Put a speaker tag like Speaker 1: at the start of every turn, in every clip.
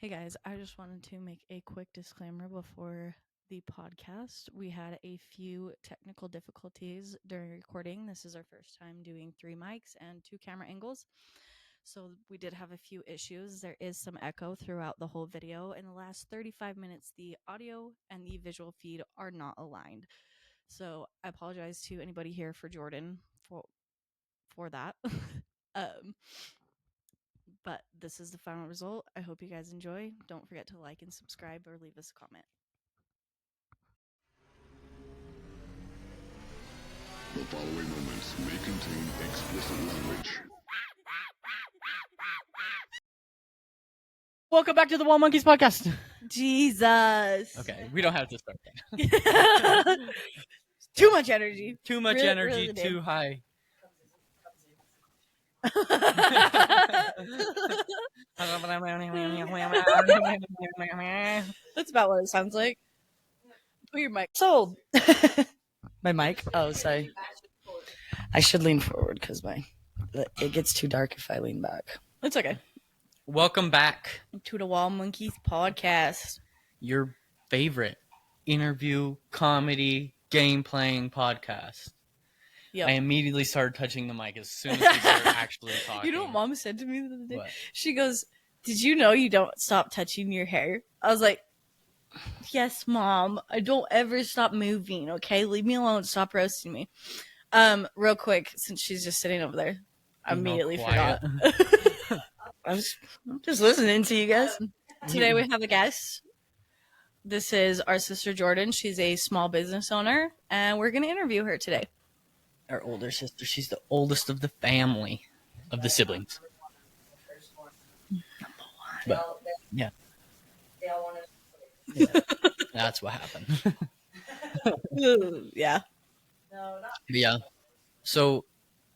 Speaker 1: Hey guys, I just wanted to make a quick disclaimer before the podcast. We had a few technical difficulties during recording. This is our first time doing 3 mics and 2 camera angles. So we did have a few issues. There is some echo throughout the whole video. In the last 35 minutes, the audio and the visual feed are not aligned. So I apologize to anybody here for Jordan for that. But this is the final result. I hope you guys enjoy. Don't forget to like and subscribe or leave us a comment.
Speaker 2: The following moments may contain explicit language.
Speaker 3: Welcome back to the Wild Monkeys podcast.
Speaker 1: Jesus.
Speaker 3: Okay, we don't have to start that.
Speaker 1: Too much energy.
Speaker 3: Too much
Speaker 1: Really,
Speaker 3: energy,
Speaker 1: really
Speaker 3: too high.
Speaker 1: That's about what it sounds like. Put your mic.
Speaker 4: Sold. My mic? Oh, sorry. I should lean forward because it gets too dark if I lean back.
Speaker 1: It's okay.
Speaker 3: Welcome back.
Speaker 1: To the Wild Monkeys podcast.
Speaker 3: Your favorite interview, comedy, game playing podcast.
Speaker 1: Yep.
Speaker 3: I immediately started touching the mic as soon as we started actually talking.
Speaker 1: You know what Mom said to me the other day?
Speaker 3: What?
Speaker 1: She goes, "Did you know you don't stop touching your hair?" I was like, "Yes, Mom. I don't ever stop moving, okay? Leave me alone. Stop roasting me." Real quick, since she's just sitting over there, I immediately forgot.
Speaker 4: I'm just listening to you guys.
Speaker 1: Today we have a guest. This is our sister Jordan. She's a small business owner, and we're going to interview her today.
Speaker 3: Our older sister. She's the oldest of the family, of the siblings. But, yeah. That's what happened.
Speaker 1: Yeah.
Speaker 3: Yeah. So,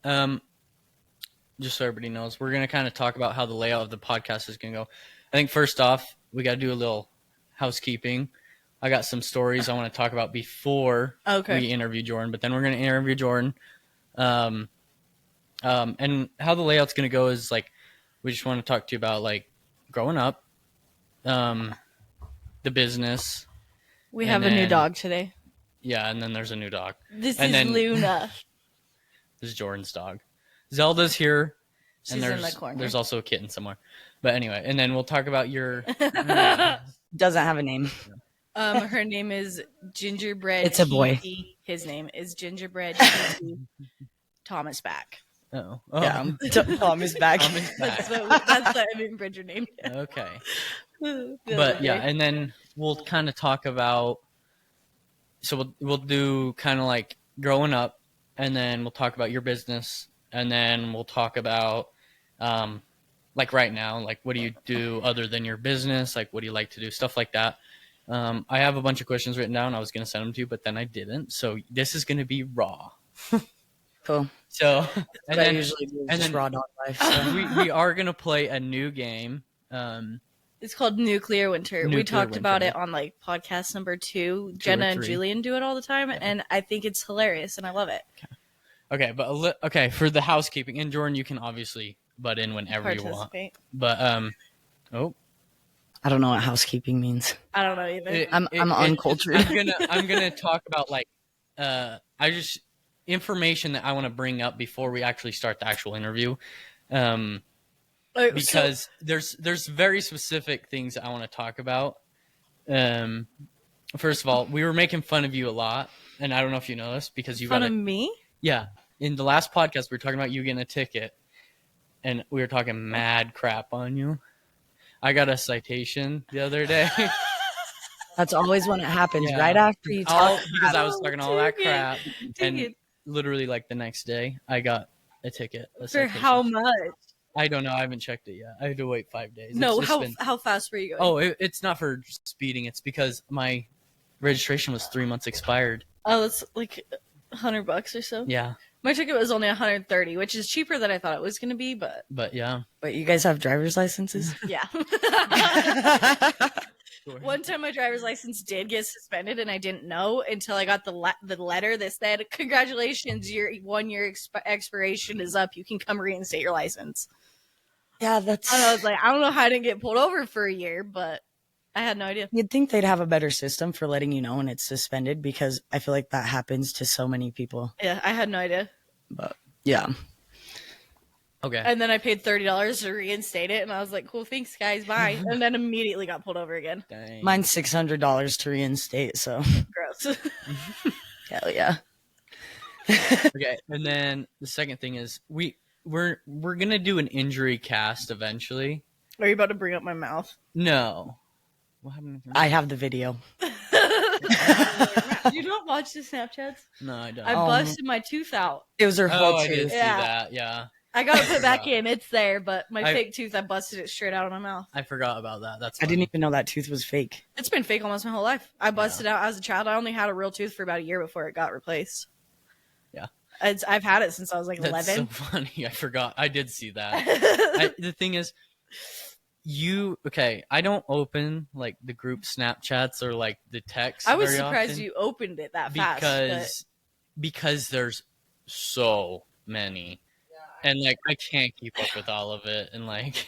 Speaker 3: just so everybody knows, we're going to kind of talk about how the layout of the podcast is going to go. I think first off, we got to do a little housekeeping. I got some stories I want to talk about before we interview Jordan, but then we're going to interview Jordan. And how the layout's going to go is like, we just want to talk to you about like growing up, the business.
Speaker 1: We have a new dog today.
Speaker 3: Yeah, and then there's a new dog.
Speaker 1: This is Luna.
Speaker 3: This is Jordan's dog. Zelda's here.
Speaker 1: She's in the corner.
Speaker 3: There's also a kitten somewhere. But anyway, and then we'll talk about your...
Speaker 4: Doesn't have a name.
Speaker 1: Her name is Gingerbread.
Speaker 4: It's a boy.
Speaker 1: His name is Gingerbread Thomas Back.
Speaker 3: Oh.
Speaker 4: Yeah, Tom is back.
Speaker 3: Tom is back.
Speaker 1: That's the Erin Bridger name.
Speaker 3: Okay. But yeah, and then we'll kind of talk about... So we'll do kind of like growing up, and then we'll talk about your business, and then we'll talk about like right now, like what do you do other than your business? Like what do you like to do? Stuff like that. I have a bunch of questions written down. I was going to send them to you, but then I didn't. So this is going to be raw.
Speaker 4: Cool.
Speaker 3: So
Speaker 4: and then usually do just raw dog life. So.
Speaker 3: we are going to play a new game.
Speaker 1: It's called Nuclear Winter. We talked about it on like podcast number 2. Jenna and Julian do it all the time, and I think it's hilarious, and I love it.
Speaker 3: Okay, but for the housekeeping, and Jordan, you can obviously butt in whenever you want. But
Speaker 4: I don't know what housekeeping means.
Speaker 1: I don't know either.
Speaker 4: I'm uncultured.
Speaker 3: I'm gonna talk about like information that I want to bring up before we actually start the actual interview. Because there's very specific things that I want to talk about. First of all, we were making fun of you a lot, and I don't know if you know this because you
Speaker 1: fun of me.
Speaker 3: Yeah, in the last podcast we were talking about you getting a ticket, and we were talking mad crap on you. I got a citation the other day.
Speaker 4: That's always when it happens, right after you talk.
Speaker 3: Because I was talking all that crap, and literally like the next day I got a ticket.
Speaker 1: For how much?
Speaker 3: I don't know. I haven't checked it yet. I had to wait 5 days.
Speaker 1: No, how fast were you going?
Speaker 3: Oh, it's not for speeding. It's because my registration was 3 months expired.
Speaker 1: Oh, that's like $100 or so.
Speaker 3: Yeah.
Speaker 1: My ticket was only $130, which is cheaper than I thought it was going to be, but
Speaker 3: yeah.
Speaker 4: But you guys have driver's licenses?
Speaker 1: Yeah. One time my driver's license did get suspended, and I didn't know until I got the letter that said, "Congratulations, your 1 year expiration is up. You can come reinstate your license."
Speaker 4: Yeah, that's.
Speaker 1: And I was like, I don't know how I didn't get pulled over for a year, but I had no idea.
Speaker 4: You'd think they'd have a better system for letting you know when it's suspended, because I feel like that happens to so many people.
Speaker 1: Yeah, I had no idea.
Speaker 4: But yeah.
Speaker 3: Okay.
Speaker 1: And then I paid $30 to reinstate it, and I was like, cool, thanks, guys, bye. And then immediately got pulled over again.
Speaker 3: Dang.
Speaker 4: Mine's $600 to reinstate, so
Speaker 1: Gross.
Speaker 4: hell yeah.
Speaker 3: Okay, and then the second thing is we're gonna do an injury cast eventually.
Speaker 1: Are you about to bring up my mouth?
Speaker 3: No. What happened?
Speaker 4: I have the video.
Speaker 1: You don't watch the Snapchats?
Speaker 3: No, I don't.
Speaker 1: I busted my tooth out.
Speaker 4: It was her whole
Speaker 3: I did
Speaker 4: tooth.
Speaker 3: see
Speaker 1: Yeah.
Speaker 3: that. Yeah,
Speaker 1: I got it put back in. It's there, but my
Speaker 3: I-
Speaker 1: fake tooth, I busted it straight out of my mouth.
Speaker 3: I forgot about that. That's
Speaker 4: I didn't
Speaker 3: funny.
Speaker 4: even know that tooth was fake.
Speaker 1: It's been fake almost my whole life. I busted out as a child. I only had a real tooth for about a year before it got replaced.
Speaker 3: Yeah.
Speaker 1: I've had it since I was like
Speaker 3: That's
Speaker 1: 11.
Speaker 3: so funny. I forgot. I did see that. The thing is, I don't open like the group Snapchats or like the text.
Speaker 1: I was
Speaker 3: very
Speaker 1: surprised
Speaker 3: often
Speaker 1: you opened it that fast.
Speaker 3: because there's so many, and like I can't keep up with all of it, and like,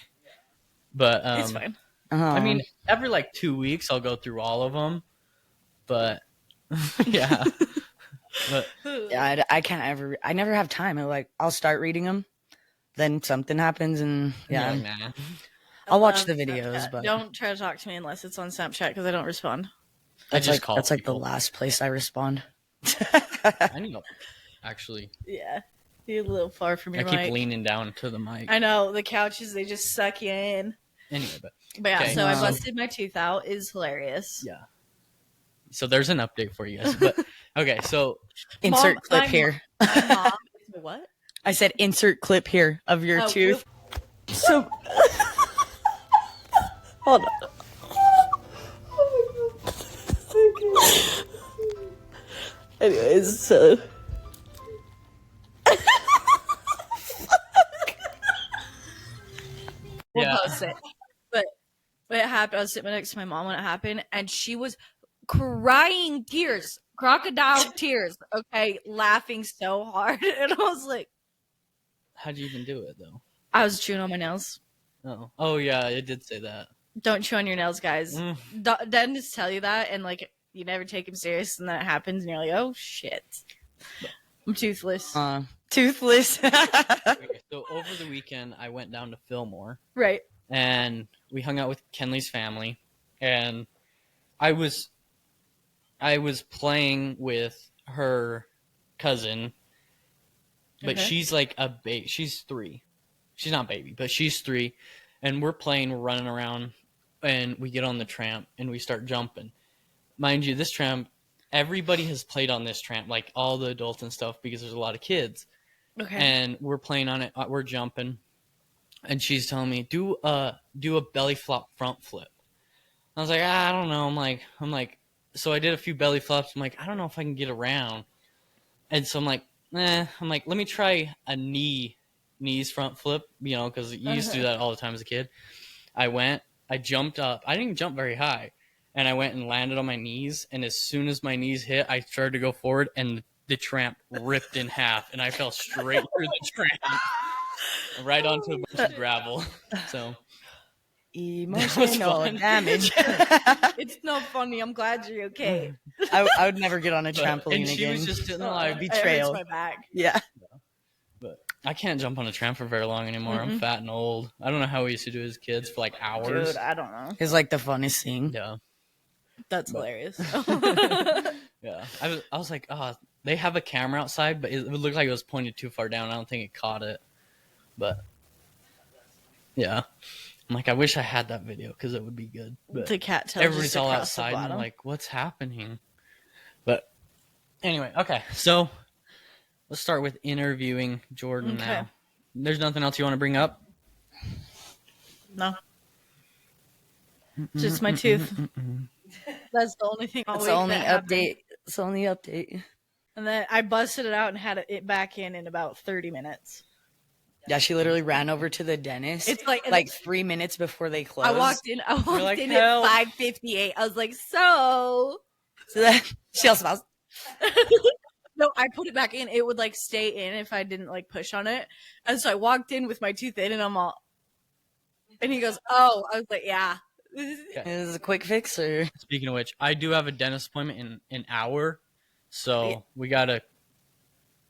Speaker 3: but
Speaker 1: It's fine.
Speaker 3: I mean, every like 2 weeks I'll go through all of them, but yeah, but
Speaker 4: yeah, I can't ever. I never have time. I'll start reading them, then something happens, and yeah,
Speaker 3: you're like, nah.
Speaker 4: I'll watch the videos.
Speaker 1: Snapchat.
Speaker 4: But
Speaker 1: Don't try to talk to me unless it's on Snapchat because I don't respond.
Speaker 4: that's
Speaker 3: just
Speaker 4: like
Speaker 3: call
Speaker 4: that's like the
Speaker 3: people.
Speaker 4: last place I respond.
Speaker 3: I need to actually.
Speaker 1: Yeah, you're a little far from
Speaker 3: I
Speaker 1: your
Speaker 3: keep
Speaker 1: mic.
Speaker 3: leaning down to the mic.
Speaker 1: I know the couches; they just suck you in.
Speaker 3: Anyway, but
Speaker 1: But yeah,
Speaker 3: Okay.
Speaker 1: so I
Speaker 4: Um,
Speaker 1: busted my tooth out. Is hilarious.
Speaker 3: yeah. So there's an update for you guys. But okay, so
Speaker 4: Insert
Speaker 1: Mom,
Speaker 4: clip
Speaker 1: my
Speaker 4: here.
Speaker 1: My mom is what?
Speaker 4: I said insert clip here of your
Speaker 1: Oh,
Speaker 4: tooth. So hold on. Anyways, so
Speaker 1: We'll
Speaker 3: Yeah.
Speaker 1: post it. But it happened. I was sitting next to my mom when it happened, and she was crying tears, crocodile tears. Okay, laughing so hard, and I was like,
Speaker 3: how'd you even do it though?
Speaker 1: I was chewing on my nails.
Speaker 3: Oh yeah, it did say that.
Speaker 1: Don't chew on your nails, guys.
Speaker 3: Mm.
Speaker 1: Dentists tell you that, and like you never take them serious, and then it happens, and you're like, oh shit, I'm toothless.
Speaker 4: toothless.
Speaker 3: Okay, so over the weekend, I went down to Fillmore
Speaker 1: Right.
Speaker 3: and we hung out with Kenley's family, and I was playing with her cousin, but
Speaker 1: Okay.
Speaker 3: she's like a baby. She's 3. She's not baby, but she's 3, and we're playing. We're running around, and we get on the tramp and we start jumping. Mind you, this tramp, everybody has played on this tramp, like all the adults and stuff, because there's a lot of kids.
Speaker 1: Okay.
Speaker 3: And we're playing on it. We're jumping, and she's telling me do a belly flop front flip. I was like, I don't know. I'm like, so I did a few belly flops. I'm like, I don't know if I can get around. And so I'm like, let me try a knees front flip, because you used to do that all the time as a kid. I jumped up. I didn't even jump very high, and I went and landed on my knees. And as soon as my knees hit, I started to go forward, and the tramp ripped in half, and I fell straight through the tramp, right onto a bunch of gravel. So
Speaker 4: Emotional
Speaker 3: fun.
Speaker 4: damage.
Speaker 1: It's not funny. I'm glad you're okay.
Speaker 4: I would never get on a
Speaker 3: but-
Speaker 4: trampoline
Speaker 3: and she
Speaker 4: again.
Speaker 3: was just sitting there
Speaker 1: Oh,
Speaker 3: like,
Speaker 1: it
Speaker 4: betrayal.
Speaker 1: hurts my back.
Speaker 4: Yeah.
Speaker 3: but I can't jump on a tramp for very long anymore. I'm fat and old. I don't know how we used to do as kids for like hours.
Speaker 1: Dude, I don't know.
Speaker 4: It's like the funnest thing.
Speaker 3: Yeah.
Speaker 1: That's hilarious.
Speaker 3: Yeah, I was like, they have a camera outside, but it looked like it was pointed too far down. I don't think it caught it. But yeah, I'm like, I wish I had that video because it would be good. But
Speaker 1: The cat tail
Speaker 3: everybody's
Speaker 1: just
Speaker 3: all
Speaker 1: across the
Speaker 3: outside and
Speaker 1: bottom.
Speaker 3: they're like, what's happening? But anyway, okay, so let's start with interviewing Jordan
Speaker 1: Okay.
Speaker 3: now. There's nothing else you want to bring up?
Speaker 1: No. Just my tooth. That's the only thing. all
Speaker 4: It's
Speaker 1: week
Speaker 4: the only
Speaker 1: that happened.
Speaker 4: update. It's the only update.
Speaker 1: And then I busted it out and had it back in about 30 minutes.
Speaker 4: Yeah, she literally ran over to the dentist.
Speaker 1: It's like-
Speaker 4: 3 minutes before they closed.
Speaker 1: I walked in
Speaker 3: like,
Speaker 1: at
Speaker 3: "Help."
Speaker 1: 5:58. I was like, so
Speaker 4: So then she also smiles.
Speaker 1: no, I put it back in. It would like stay in if I didn't like push on it. And so I walked in with my tooth in and I'm all, And he goes, "Oh." I was like, "Yeah."
Speaker 4: Is this a quick fix or?
Speaker 3: Speaking of which, I do have a dentist appointment in an hour, so we gotta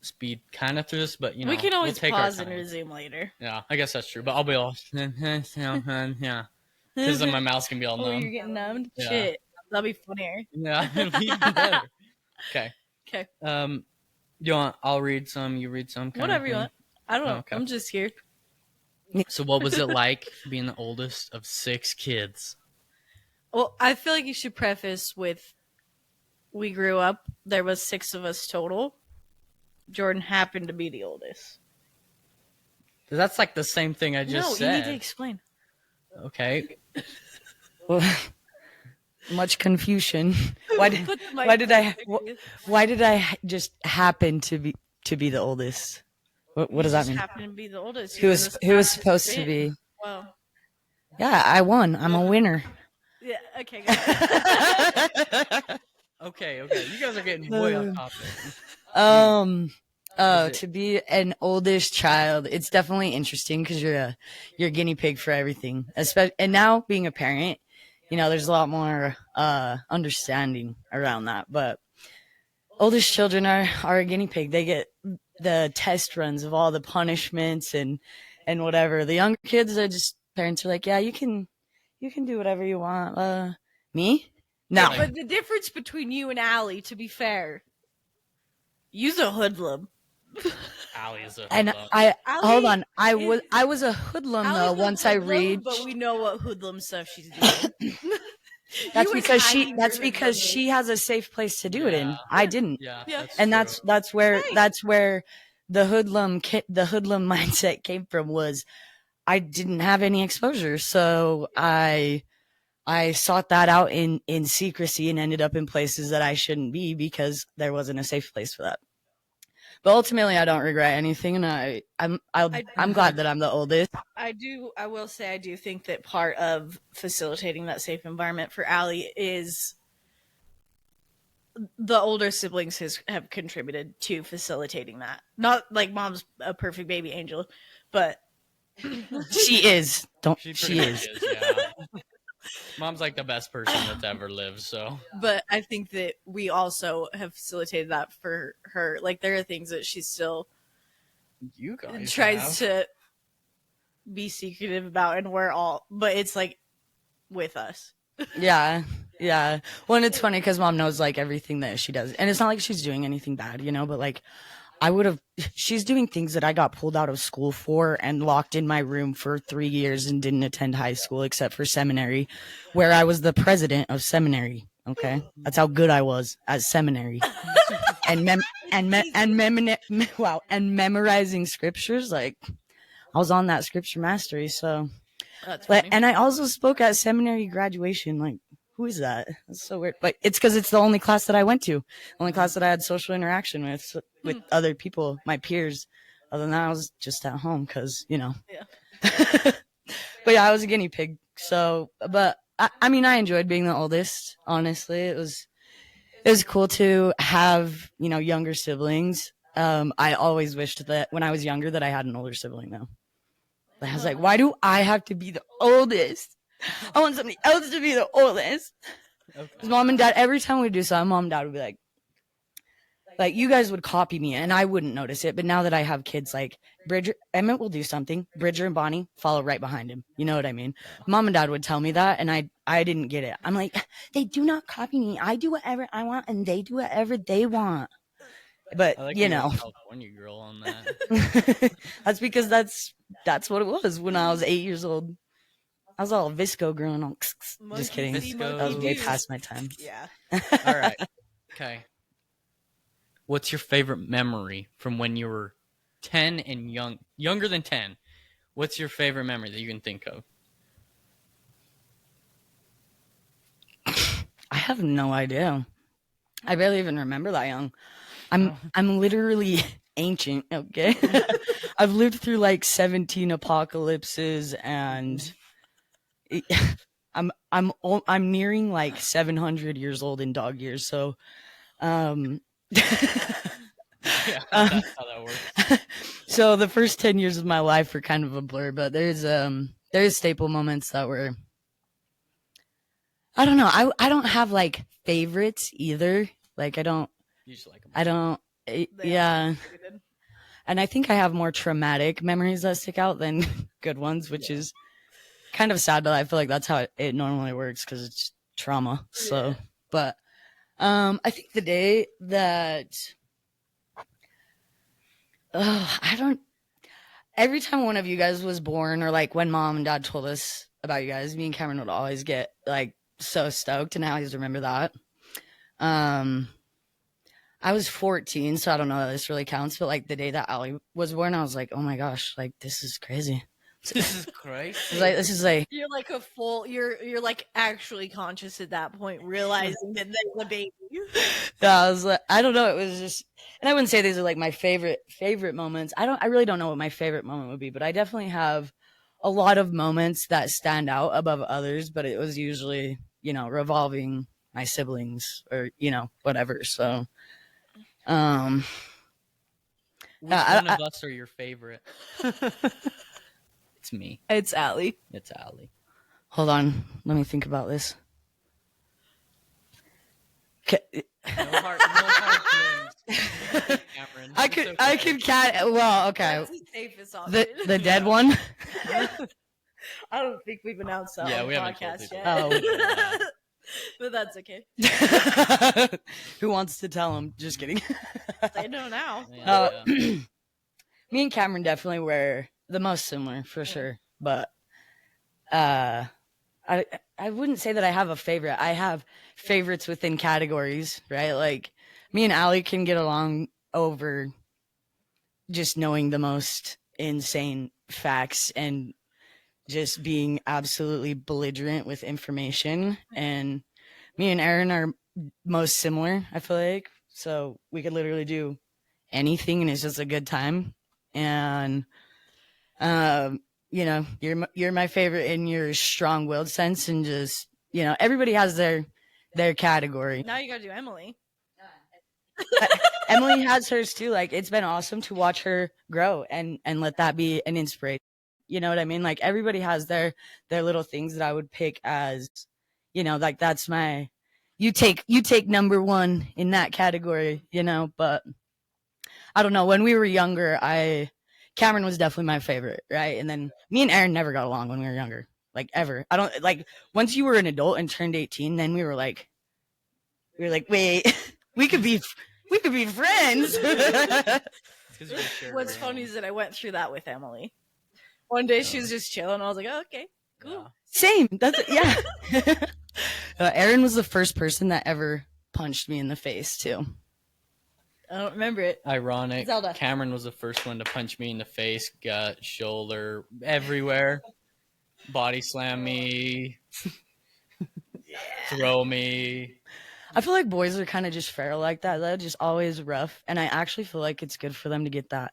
Speaker 3: speed kind of through this. But you know,
Speaker 1: we can always
Speaker 3: we'll take
Speaker 1: pause
Speaker 3: our
Speaker 1: and
Speaker 3: time.
Speaker 1: resume later.
Speaker 3: Yeah, I guess that's true. But I'll be all yeah, because then my mouth's gonna be all
Speaker 1: Oh, you're
Speaker 3: numb.
Speaker 1: getting numbed?
Speaker 3: Yeah.
Speaker 1: Shit. That'll be funnier.
Speaker 3: Yeah, it'll be even better. Okay.
Speaker 1: Okay.
Speaker 3: You want? I'll read some. You read some.
Speaker 1: Whatever you want. I don't know.
Speaker 3: Okay.
Speaker 1: I'm just here.
Speaker 3: So, what was it like being the oldest of 6 kids?
Speaker 1: Well, I feel like you should preface with we grew up, there was 6 of us total. Jordan happened to be the oldest.
Speaker 3: That's like the same thing I just said.
Speaker 1: No, you need to explain.
Speaker 3: Okay.
Speaker 4: Well, much confusion. Why did I just happen to be the oldest? What does that mean?
Speaker 1: Happen to be the oldest.
Speaker 4: Who was supposed to be?
Speaker 1: Well,
Speaker 4: Yeah, I won. I'm a winner.
Speaker 1: yeah. Okay. Good.
Speaker 3: Okay. You guys are getting way off topic.
Speaker 4: To be an oldest child, it's definitely interesting because you're a guinea pig for everything. And now being a parent, you know, there's a lot more understanding around that. But oldest children are a guinea pig. They get the test runs of all the punishments and whatever. The younger kids are just, parents are like, yeah, you can do whatever you want. Me? No.
Speaker 1: But the difference between you and Allie, to be fair, you's a hoodlum.
Speaker 3: Allie is a
Speaker 4: And
Speaker 3: hoodlum.
Speaker 4: hold on. I was a hoodlum though
Speaker 1: Allie's a
Speaker 4: once I
Speaker 1: hoodlum,
Speaker 4: reached.
Speaker 1: but we know what hoodlum stuff she's doing.
Speaker 4: That's
Speaker 1: You were
Speaker 4: because
Speaker 1: hiding your
Speaker 4: she has a safe place to do it in.
Speaker 3: Yeah.
Speaker 4: I didn't.
Speaker 3: Yeah.
Speaker 1: Yeah.
Speaker 4: And
Speaker 3: true.
Speaker 4: that's where the hoodlum mindset came from. Was I didn't have any exposure, so I sought that out in secrecy and ended up in places that I shouldn't be because there wasn't a safe place for that. But ultimately, I don't regret anything, and I'm glad that I'm the oldest.
Speaker 1: I will say I do think that part of facilitating that safe environment for Allie is the older siblings have contributed to facilitating that. Not like mom's a perfect baby angel, but
Speaker 4: She is.
Speaker 3: She
Speaker 4: She
Speaker 3: pretty
Speaker 4: is.
Speaker 3: much is. Yeah. Mom's like the best person that's ever lived. So.
Speaker 1: but I think that we also have facilitated that for her. Like there are things that she still
Speaker 3: You guys
Speaker 1: tries to be secretive about, and but it's like with us.
Speaker 4: Yeah. Well, and it's funny because mom knows like everything that she does, and it's not like she's doing anything bad, you know. But like, she's doing things that I got pulled out of school for and locked in my room for 3 years and didn't attend high school except for seminary, where I was the president of seminary. Okay, that's how good I was at seminary, and memorizing scriptures. Like, I was on that scripture mastery. So,
Speaker 1: That's funny.
Speaker 4: and I also spoke at seminary graduation. Like, who is that? That's so weird. But it's because it's the only class that I went to, only class that I had social interaction with other people, my peers. Other than that, I was just at home because, you know.
Speaker 1: Yeah.
Speaker 4: But yeah, I was a guinea pig. So, but I mean, I enjoyed being the oldest. Honestly, it was cool to have, you know, younger siblings. I always wished that when I was younger that I had an older sibling though. I was like, why do I have to be the oldest? I want somebody else to be the oldest. Because mom and dad, every time we do something, mom and dad would be like, you guys would copy me and I wouldn't notice it. But now that I have kids, like Emmett will do something, Bridger and Bonnie follow right behind him. You know what I mean? Mom and dad would tell me that and I didn't get it. I'm like, they do not copy me. I do whatever I want and they do whatever they want. But,
Speaker 3: I like
Speaker 4: you know,
Speaker 3: California girl on that.
Speaker 4: that's because that's what it was when I was 8 years old. I was all visco growing on. Just kidding.
Speaker 3: Visco.
Speaker 4: That was way past my time.
Speaker 1: Yeah.
Speaker 3: All right. Okay. What's your favorite memory from when you were 10 and younger than 10? What's your favorite memory that you can think of?
Speaker 4: I have no idea. I barely even remember that young. I'm literally ancient, okay? I've lived through like 17 apocalypses and I'm nearing like 700 years old in dog years, so
Speaker 3: Yeah, that's how that works.
Speaker 4: so the first 10 years of my life are kind of a blur, but there's there's staple moments that were, I don't know. I don't have like favorites either. Like
Speaker 3: You just like them.
Speaker 4: I don't, yeah. And I think I have more traumatic memories that stick out than good ones, which is kind of sad, but I feel like that's how it normally works because it's trauma. So, but I think the day that every time one of you guys was born, or like when mom and dad told us about you guys, me and Cameron would always get like so stoked, and I always remember that. I was 14, so I don't know that this really counts, but like the day that Allie was born, I was like, oh my gosh, like this is crazy.
Speaker 3: This is crazy.
Speaker 4: This is like
Speaker 5: You're like you're like actually conscious at that point, realizing that there's a baby.
Speaker 4: yeah, I was like, I don't know, it was just, and I wouldn't say these are like my favorite moments. I really don't know what my favorite moment would be, but I definitely have a lot of moments that stand out above others, but it was usually, revolving my siblings or, whatever. So,
Speaker 3: Which one of us are your favorite? It's me.
Speaker 5: It's Allie.
Speaker 3: It's Allie.
Speaker 4: Hold on, let me think about this.
Speaker 3: No hard feelings. Cameron.
Speaker 4: I could cat. Well, okay.
Speaker 5: That's the safest option.
Speaker 4: The dead one.
Speaker 5: I don't think we've announced that on
Speaker 3: we
Speaker 5: the
Speaker 3: haven't told
Speaker 5: podcast
Speaker 3: people.
Speaker 5: yet. But that's okay.
Speaker 4: Who wants to tell him? Just kidding.
Speaker 5: They know now.
Speaker 3: Yeah.
Speaker 4: Me and Cameron definitely were the most similar for sure, but I wouldn't say that I have a favorite. I have favorites within categories, right? Like me and Allie can get along over just knowing the most insane facts and just being absolutely belligerent with information. And me and Erin are most similar, I feel like. So we could literally do anything and it's just a good time. And you're my favorite in your strong-willed sense, and just, everybody has their category.
Speaker 5: Now you gotta do Emily.
Speaker 4: Emily has hers too. Like, it's been awesome to watch her grow and let that be an inspiration. You know what I mean? Like, everybody has their little things that I would pick as, like that's my, you take number one in that category, but I don't know. When we were younger, Cameron was definitely my favorite, right? And then me and Erin never got along when we were younger, like ever. I don't like, once you were an adult and turned 18, then we were like, wait, we could be friends.
Speaker 5: What's funny is that I went through that with Emily. One day she was just chilling. I was like, oh, okay, cool.
Speaker 3: Yeah.
Speaker 4: Same. That's it. Yeah. Erin was the first person that ever punched me in the face too.
Speaker 5: I don't remember it.
Speaker 3: Ironic.
Speaker 5: Zelda.
Speaker 3: Cameron was the first one to punch me in the face, gut, shoulder, everywhere. Body slam me. Throw me.
Speaker 4: I feel like boys are kind of just feral like that. They're just always rough. And I actually feel like it's good for them to get that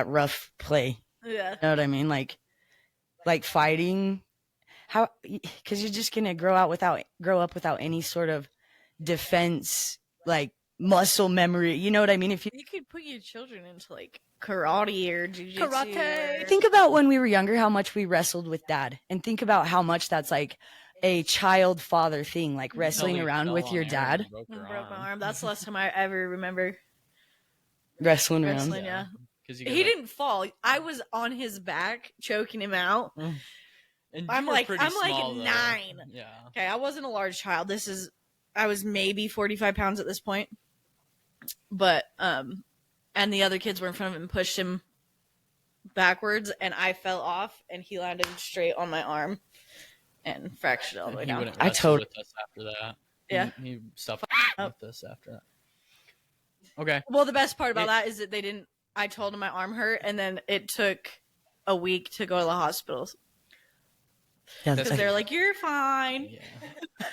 Speaker 4: rough play.
Speaker 5: Yeah.
Speaker 4: You know what I mean? Like fighting. Because you're just going to grow up without any sort of defense, like muscle memory. You know what I mean? If you
Speaker 5: could put your children into like karate or jiu-jitsu.
Speaker 4: Karate. Think about when we were younger, how much we wrestled with dad. And think about how much that's like a child father thing, like wrestling around with your dad.
Speaker 5: Broke my arm. That's the last time I ever remember
Speaker 4: wrestling around.
Speaker 5: Yeah. He didn't fall. I was on his back, choking him out.
Speaker 3: And
Speaker 5: I'm like
Speaker 3: small,
Speaker 5: 9.
Speaker 3: Yeah.
Speaker 5: Okay, I wasn't a large child. I was maybe 45 pounds at this point. But and the other kids were in front of him and pushed him backwards, and I fell off, and he landed straight on my arm and fractured all the way
Speaker 3: He
Speaker 5: down.
Speaker 3: wouldn't wrestle with us after that.
Speaker 5: Yeah.
Speaker 3: He suffered with us after that. Okay.
Speaker 5: Well, the best part about that is that they didn't. I told him my arm hurt, and then it took a week to go to the hospital.
Speaker 4: Yeah,
Speaker 5: because they're like, "You're fine."
Speaker 3: Yeah.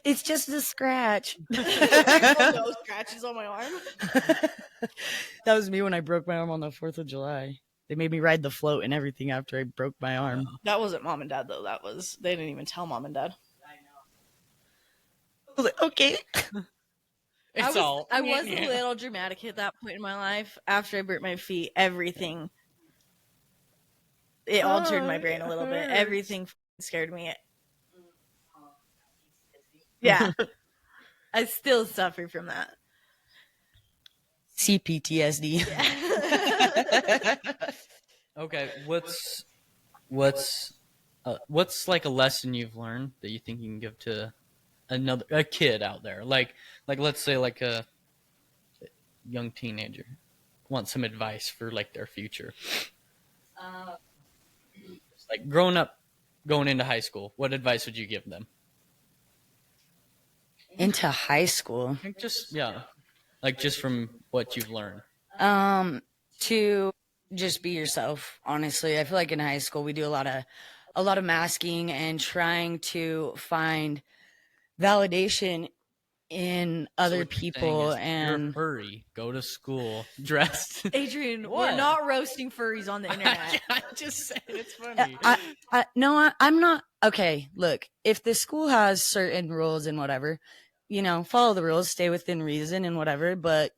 Speaker 4: It's just a scratch.
Speaker 5: No scratches on my arm.
Speaker 4: That was me when I broke my arm on the 4th of July. They made me ride the float and everything after I broke my arm.
Speaker 5: That wasn't mom and dad though. They didn't even tell mom and dad.
Speaker 4: I was like, okay.
Speaker 3: I
Speaker 5: was a little dramatic at that point in my life. After I burnt my feet, everything it altered my brain a little bit. Everything scared me. Yeah. I still suffer from that.
Speaker 4: CPTSD.
Speaker 5: Yeah.
Speaker 3: Okay, what's like a lesson you've learned that you think you can give to a kid out there? Like let's say like a young teenager wants some advice for like their future. Like growing up, going into high school, what advice would you give them?
Speaker 4: Into high school.
Speaker 3: Like just from what you've learned.
Speaker 4: To just be yourself. Honestly, I feel like in high school we do a lot of masking and trying to find validation in other
Speaker 3: what you're saying
Speaker 4: people.
Speaker 3: is,
Speaker 4: And
Speaker 3: you're a furry, go to school dressed.
Speaker 5: Adrian,
Speaker 3: What?
Speaker 5: we're not roasting furries on the internet.
Speaker 3: I just said it's funny.
Speaker 4: I'm not. Okay, look, if the school has certain rules and whatever, follow the rules, stay within reason and whatever, but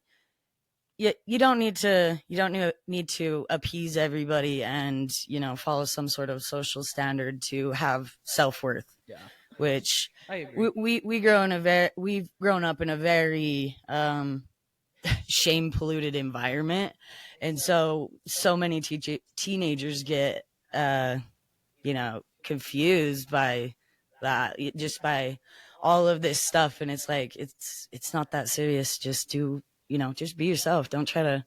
Speaker 4: you don't need to appease everybody and, follow some sort of social standard to have self-worth.
Speaker 3: Yeah.
Speaker 4: Which
Speaker 3: I agree.
Speaker 4: we've grown up in a very shame polluted environment, and so many teenagers get confused by that, just by all of this stuff, and it's like it's not that serious. Just just be yourself. Don't try to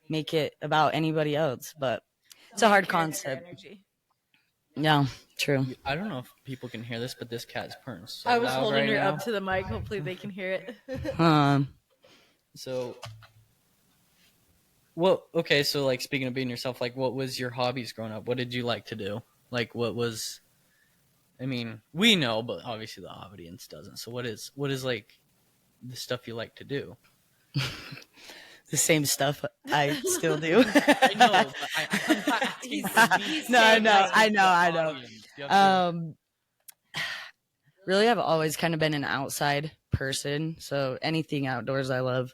Speaker 4: make it about anybody else. But it's a hard concept. Yeah, true.
Speaker 3: I don't know if people can hear this, but this cat's purring so
Speaker 5: I was
Speaker 3: loud
Speaker 5: holding
Speaker 3: right
Speaker 5: her
Speaker 3: now.
Speaker 5: up to the mic. Hopefully they can hear it.
Speaker 3: So, okay, so like speaking of being yourself, like what was your hobbies growing up? What did you like to do? Like what was, I mean, we know, but obviously the audience doesn't. So what is like the stuff you like to do?
Speaker 4: The same stuff I still do.
Speaker 3: I know, but I'm not asking for me.
Speaker 4: I know. Really, I've always kind of been an outside person, so anything outdoors I love.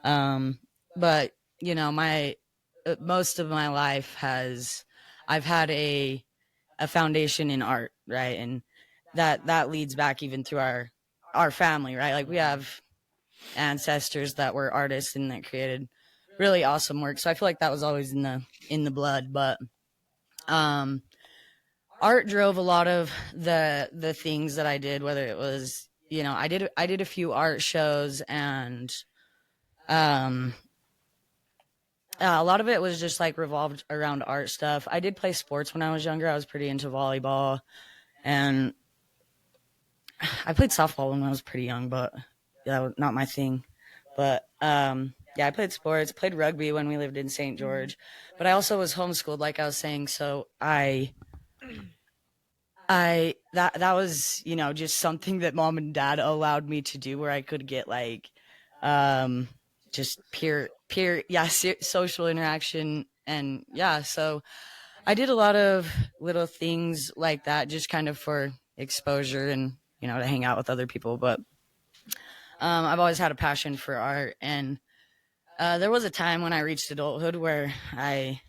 Speaker 4: But my most of my life I've had a foundation in art, right? And that leads back even through our family, right? Like we have ancestors that were artists and that created really awesome work. So I feel like that was always in the blood. But art drove a lot of the things that I did, whether it was, I did a few art shows, and a lot of it was just like revolved around art stuff. I did play sports when I was younger. I was pretty into volleyball, and I played softball when I was pretty young, but that was not my thing. But I played sports, played rugby when we lived in St. George, but I also was homeschooled, like I was saying. So that was, just something that mom and dad allowed me to do, where I could get like, just peer, social interaction. And so I did a lot of little things like that, just kind of for exposure and, to hang out with other people. But I've always had a passion for art, and there was a time when I reached adulthood where I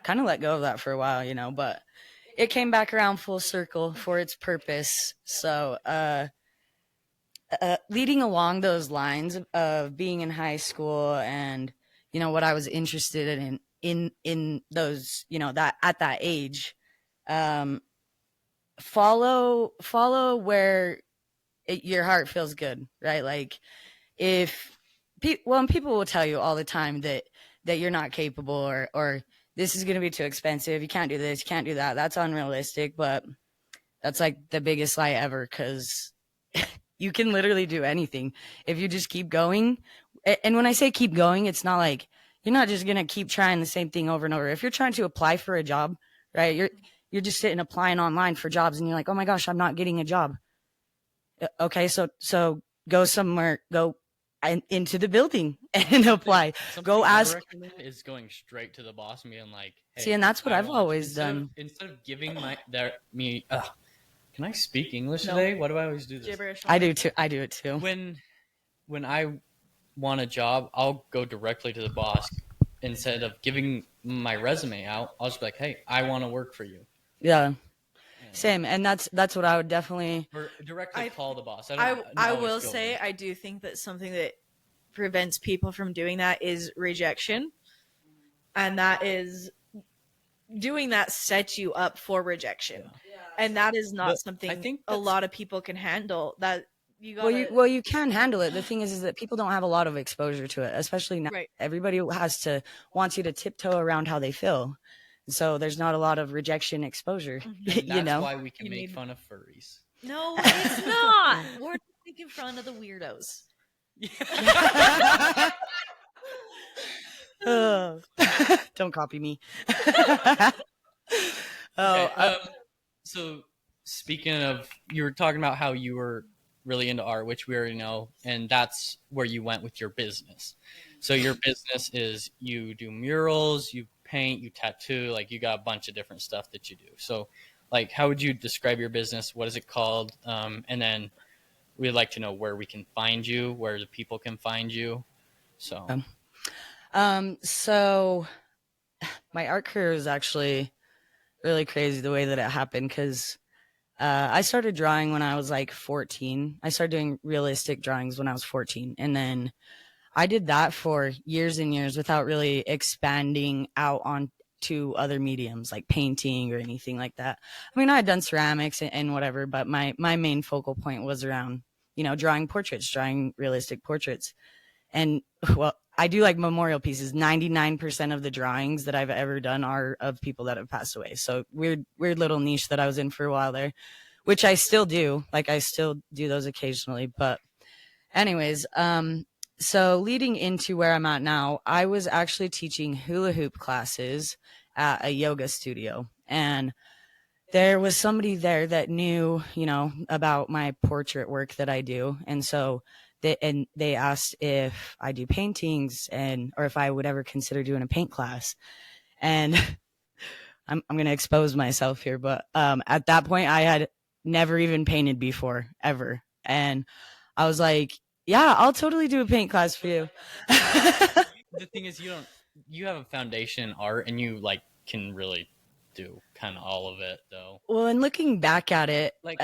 Speaker 4: kind of let go of that for a while, but it came back around full circle for its purpose. So leading along those lines of being in high school and, what I was interested in those, that at that age, follow where your heart feels good, right? Like people will tell you all the time that you're not capable, or this is going to be too expensive. You can't do this. You can't do that. That's unrealistic. But that's like the biggest lie ever, because you can literally do anything if you just keep going. And when I say keep going, it's not like you're not just going to keep trying the same thing over and over. If you're trying to apply for a job, right, you're just sitting applying online for jobs, and you're like, oh my gosh, I'm not getting a job. Okay, so go somewhere, go into the building and apply. Go ask.
Speaker 3: I recommend is going straight to the boss and being like, hey,
Speaker 4: see, and that's what I've always done.
Speaker 3: Instead of giving me, can I speak English today? Why do I always do this?
Speaker 5: Gibberish.
Speaker 4: I do too. I do it too.
Speaker 3: When I want a job, I'll go directly to the boss instead of giving my resume out, I'll just be like, hey, I want to work for you.
Speaker 4: Yeah. Same. And that's what I would definitely
Speaker 3: Or directly call the boss.
Speaker 5: I will say I do think that something that prevents people from doing that is rejection. And that is doing that sets you up for rejection. Yeah. And that is not something I think a lot of people can handle. That you gotta...
Speaker 4: well, you can handle it. The thing is that people don't have a lot of exposure to it, especially now.
Speaker 5: Right.
Speaker 4: Everybody wants you to tiptoe around how they feel. So there's not a lot of rejection exposure.
Speaker 3: Mm-hmm. That's why we can make fun of furries.
Speaker 5: No, it's not. We're making fun of the weirdos.
Speaker 4: Don't copy me.
Speaker 3: So speaking of, you were talking about how you were really into art, which we already know, and that's where you went with your business. So your business is you do murals, you paint, you tattoo, like you got a bunch of different stuff that you do. So like, how would you describe your business? What is it called? And then we'd like to know where we can find you, where the people can find you. So
Speaker 4: my art career is actually really crazy the way that it happened, because I started drawing when I was like 14. I started doing realistic drawings when I was 14. And then I did that for years and years without really expanding out on to other mediums like painting or anything like that. I mean, I had done ceramics and whatever, but my main focal point was around, drawing portraits, drawing realistic portraits. And well, I do like memorial pieces. 99% of the drawings that I've ever done are of people that have passed away. So weird little niche that I was in for a while there, which I still do. Like I still do those occasionally. But anyways, so leading into where I'm at now, I was actually teaching hula hoop classes at a yoga studio. And there was somebody there that knew, about my portrait work that I do. And so they asked if I do paintings or if I would ever consider doing a paint class. And I'm going to expose myself here, but at that point I had never even painted before, ever. And I was like, yeah, I'll totally do a paint class for you.
Speaker 3: The thing is, you have a foundation in art, and you like can really do kind of all of it, though.
Speaker 4: Well, and looking back at it,
Speaker 3: like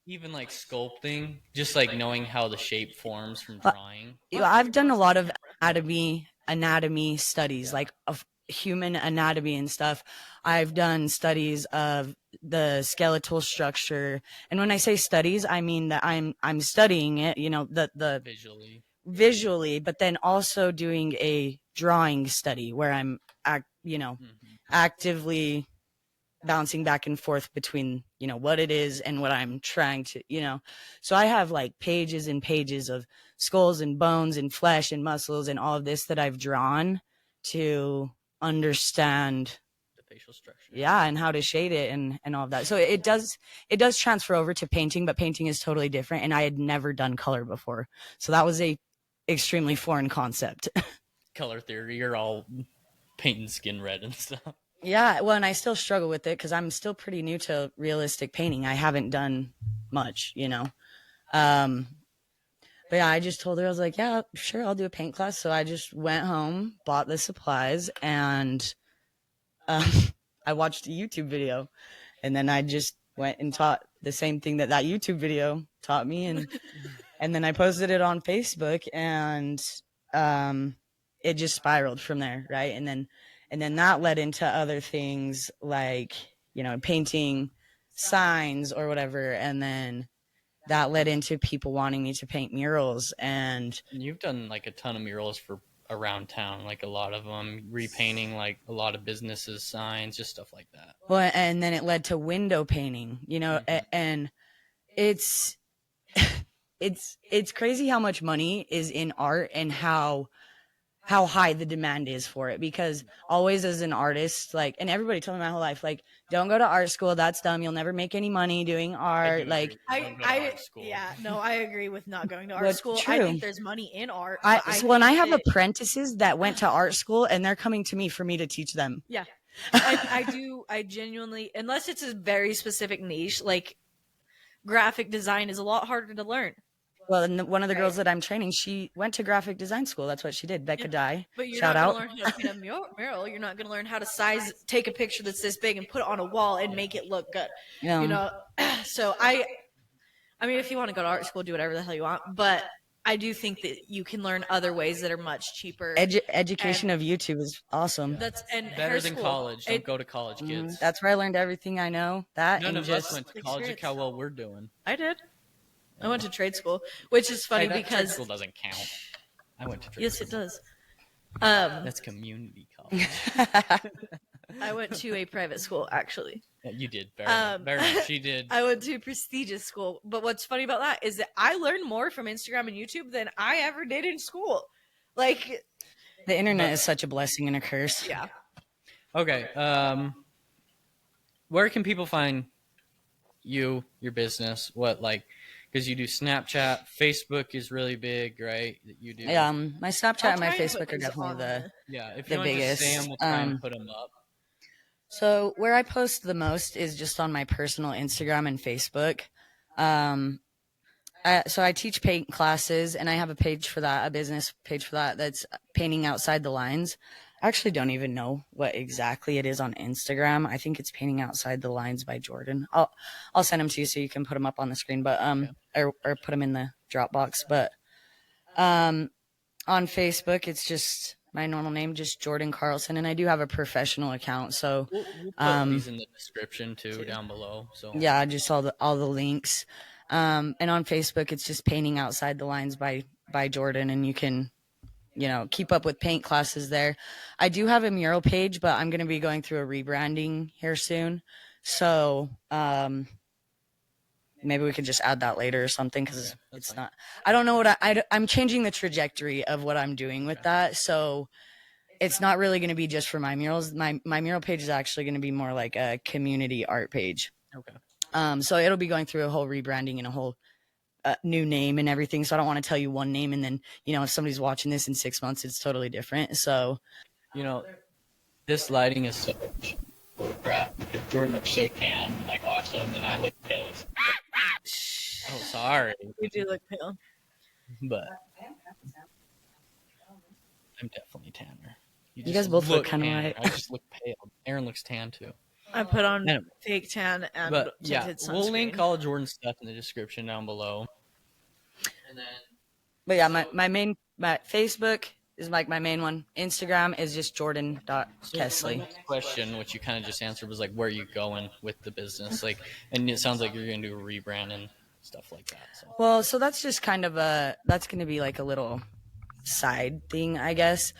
Speaker 3: even like sculpting, just like knowing how the shape forms from drawing.
Speaker 4: I've done a lot of anatomy studies, like of human anatomy and stuff. I've done studies of the skeletal structure, and when I say studies, I mean that I'm studying it, the visually, but then also doing a drawing study where I'm actively bouncing back and forth between what it is and what I'm trying to so I have like pages and pages of skulls and bones and flesh and muscles and all of this that I've drawn to understand
Speaker 3: the facial structure,
Speaker 4: and how to shade it and all of that. So it does transfer over to painting, but painting is totally different, and I had never done color before, so that was a extremely foreign concept.
Speaker 3: Color theory, you're all painting skin red and stuff.
Speaker 4: Yeah, well, and I still struggle with it because I'm still pretty new to realistic painting. I haven't done much, But yeah, I just told her, I was like, yeah, sure, I'll do a paint class. So I just went home, bought the supplies, and I watched a YouTube video. And then I just went and taught the same thing that YouTube video taught me. And then I posted it on Facebook, and it just spiraled from there, right? And then that led into other things like, painting signs or whatever. And then that led into people wanting me to paint murals. And
Speaker 3: you've done like a ton of murals for around town, like a lot of them, repainting like a lot of businesses, signs, just stuff like that.
Speaker 4: Well, and then it led to window painting, and it's crazy how much money is in art and how high the demand is for it, because always as an artist, like, and everybody told me my whole life, like, don't go to art school. That's dumb. You'll never make any money doing art.
Speaker 5: I agree with not going to art school.
Speaker 4: True.
Speaker 5: I think there's money in art.
Speaker 4: I have apprentices that went to art school, and they're coming to me for me to teach them.
Speaker 5: Yeah. I genuinely, unless it's a very specific niche, like graphic design is a lot harder to learn.
Speaker 4: Well, and one of the girls that I'm training, she went to graphic design school. That's what she did. Becca Dye.
Speaker 5: But you're
Speaker 4: Shout
Speaker 5: not
Speaker 4: out.
Speaker 5: going to learn how to paint a mural. You're not going to learn how to take a picture that's this big and put it on a wall and make it look good.
Speaker 4: Yeah.
Speaker 5: You know, so I mean, if you want to go to art school, do whatever the hell you want. But I do think that you can learn other ways that are much cheaper.
Speaker 4: Education of YouTube is awesome.
Speaker 5: That's and
Speaker 3: Better than college. Don't go to college, kids.
Speaker 4: That's where I learned everything I know. That
Speaker 3: None
Speaker 4: and
Speaker 3: of us
Speaker 4: just
Speaker 3: went to college. Look how well we're doing.
Speaker 5: I did. I went to trade school, which is funny
Speaker 3: Hey, that trade
Speaker 5: because
Speaker 3: school doesn't count. I went to trade
Speaker 5: yes,
Speaker 3: school.
Speaker 5: it does.
Speaker 3: That's community college.
Speaker 5: I went to a private school, actually.
Speaker 3: Yeah, you did very much. She did.
Speaker 5: I went to a prestigious school. But what's funny about that is that I learned more from Instagram and YouTube than I ever did in school. Like,
Speaker 4: the internet is such a blessing and a curse.
Speaker 5: yeah.
Speaker 3: Okay. Where can people find you, your business? What, like, because you do Snapchat, Facebook is really big, right? That you do.
Speaker 4: Yeah, my Snapchat and my
Speaker 5: try and put
Speaker 4: Facebook are
Speaker 5: these
Speaker 4: definitely
Speaker 5: on
Speaker 4: the.
Speaker 3: Yeah, if
Speaker 4: the
Speaker 3: you want to
Speaker 4: biggest,
Speaker 3: say them, we'll try and put them up.
Speaker 4: So where I post the most is just on my personal Instagram and Facebook. So I teach paint classes, and I have a page for that, a business page for that. That's painting outside the lines. I actually don't even know what exactly it is on Instagram. I think it's painting outside the lines by Jordan. I'll send them to you so you can put them up on the screen, but or put them in the Dropbox. But on Facebook, it's just my normal name, just Jordan Carlson, and I do have a professional account. So
Speaker 3: We'll put these in the description too, down below. So
Speaker 4: yeah, just all the links. And on Facebook, it's just painting outside the lines by Jordan, and you can, keep up with paint classes there. I do have a mural page, but I'm going to be going through a rebranding here soon. So maybe we could just add that later or something, because it's not. I don't know what I'm changing the trajectory of what I'm doing with that. So it's not really going to be just for my murals. My mural page is actually going to be more like a community art page.
Speaker 3: Okay.
Speaker 4: So it'll be going through a whole rebranding and a whole new name and everything. So I don't want to tell you one name and then, if somebody's watching this in 6 months, it's totally different. So,
Speaker 3: this lighting is so Brat. Jordan looks so tan, like awesome, and I look pale. Oh, sorry.
Speaker 5: You do look pale.
Speaker 3: But I'm definitely tanner.
Speaker 4: You guys both look kind of
Speaker 3: tan.
Speaker 4: right.
Speaker 3: I just look pale. Aaron looks tan too.
Speaker 5: I put on
Speaker 3: Anyway.
Speaker 5: fake tan and
Speaker 3: But yeah,
Speaker 5: tinted sunscreen.
Speaker 3: we'll link all Jordan's stuff in the description down below. And then,
Speaker 4: But yeah, my Facebook is like my main one. Instagram is just Jordan.Kesley.
Speaker 3: my next question, which you kind of just answered, was like, where are you going with the business? Like, and it sounds like you're going to do a rebrand and stuff like that. So.
Speaker 4: Well, so that's just kind of that's going to be like a little side thing, I guess,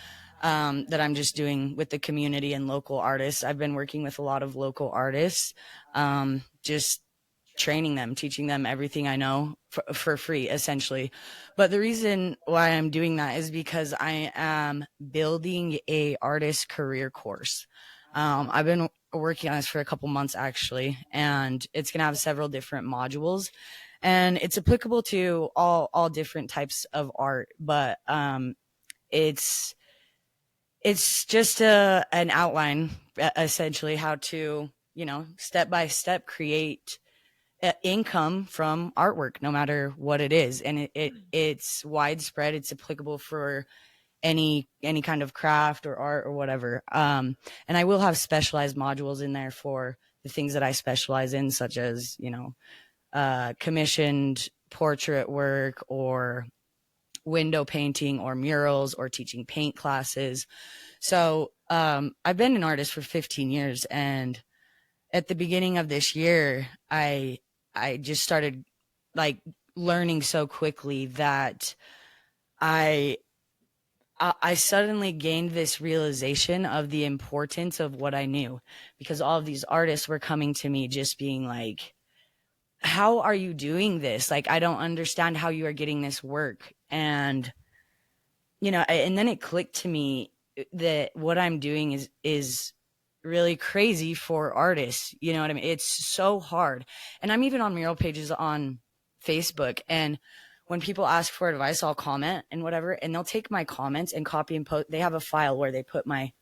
Speaker 4: that I'm just doing with the community and local artists. I've been working with a lot of local artists, just training them, teaching them everything I know for free, essentially. But the reason why I'm doing that is because I am building a artist career course. I've been working on this for a couple months, actually, and it's going to have several different modules. And it's applicable to all different types of art, but it's just an outline, essentially, how to, step by step create income from artwork, no matter what it is. And it's widespread. It's applicable for any kind of craft or art or whatever. And I will have specialized modules in there for the things that I specialize in, such as, commissioned portrait work or window painting or murals or teaching paint classes. So I've been an artist for 15 years, and at the beginning of this year, I just started like learning so quickly that I suddenly gained this realization of the importance of what I knew, because all of these artists were coming to me just being like, how are you doing this? Like, I don't understand how you are getting this work. And, and then it clicked to me that what I'm doing is really crazy for artists. You know what I mean? It's so hard. And I'm even on mural pages on Facebook. And when people ask for advice, I'll comment and whatever, and they'll take my comments and copy and post. They have a file where they put my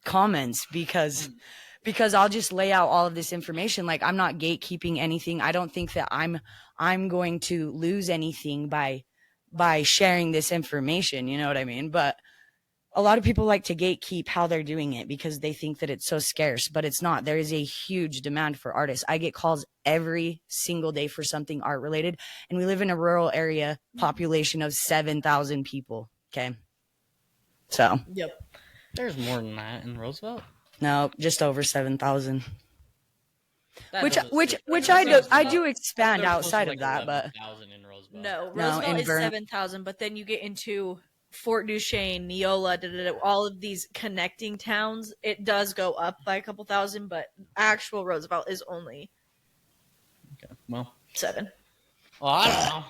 Speaker 4: comments because because I'll just lay out all of this information. Like, I'm not gatekeeping anything. I don't think that I'm going to lose anything by sharing this information. You know what I mean? But a lot of people like to gatekeep how they're doing it because they think that it's so scarce, but it's not. There is a huge demand for artists. I get calls every single day for something art related, and we live in a rural area, population of 7,000 people. Okay. So.
Speaker 5: Yep.
Speaker 3: There's more than that in Roosevelt.
Speaker 4: No, just over 7,000. Which
Speaker 3: That
Speaker 4: I do expand
Speaker 3: There's
Speaker 4: outside
Speaker 3: like
Speaker 4: of that, but
Speaker 3: 11,000 in Roosevelt.
Speaker 5: No,
Speaker 4: No,
Speaker 5: Roosevelt
Speaker 4: in
Speaker 5: is
Speaker 4: Vernon-
Speaker 5: 7,000, but then you get into Fort Duchesne, Neola, all of these connecting towns. It does go up by a couple thousand, but actual Roosevelt is only
Speaker 3: Okay. Well,
Speaker 5: 7.
Speaker 3: well, I don't know.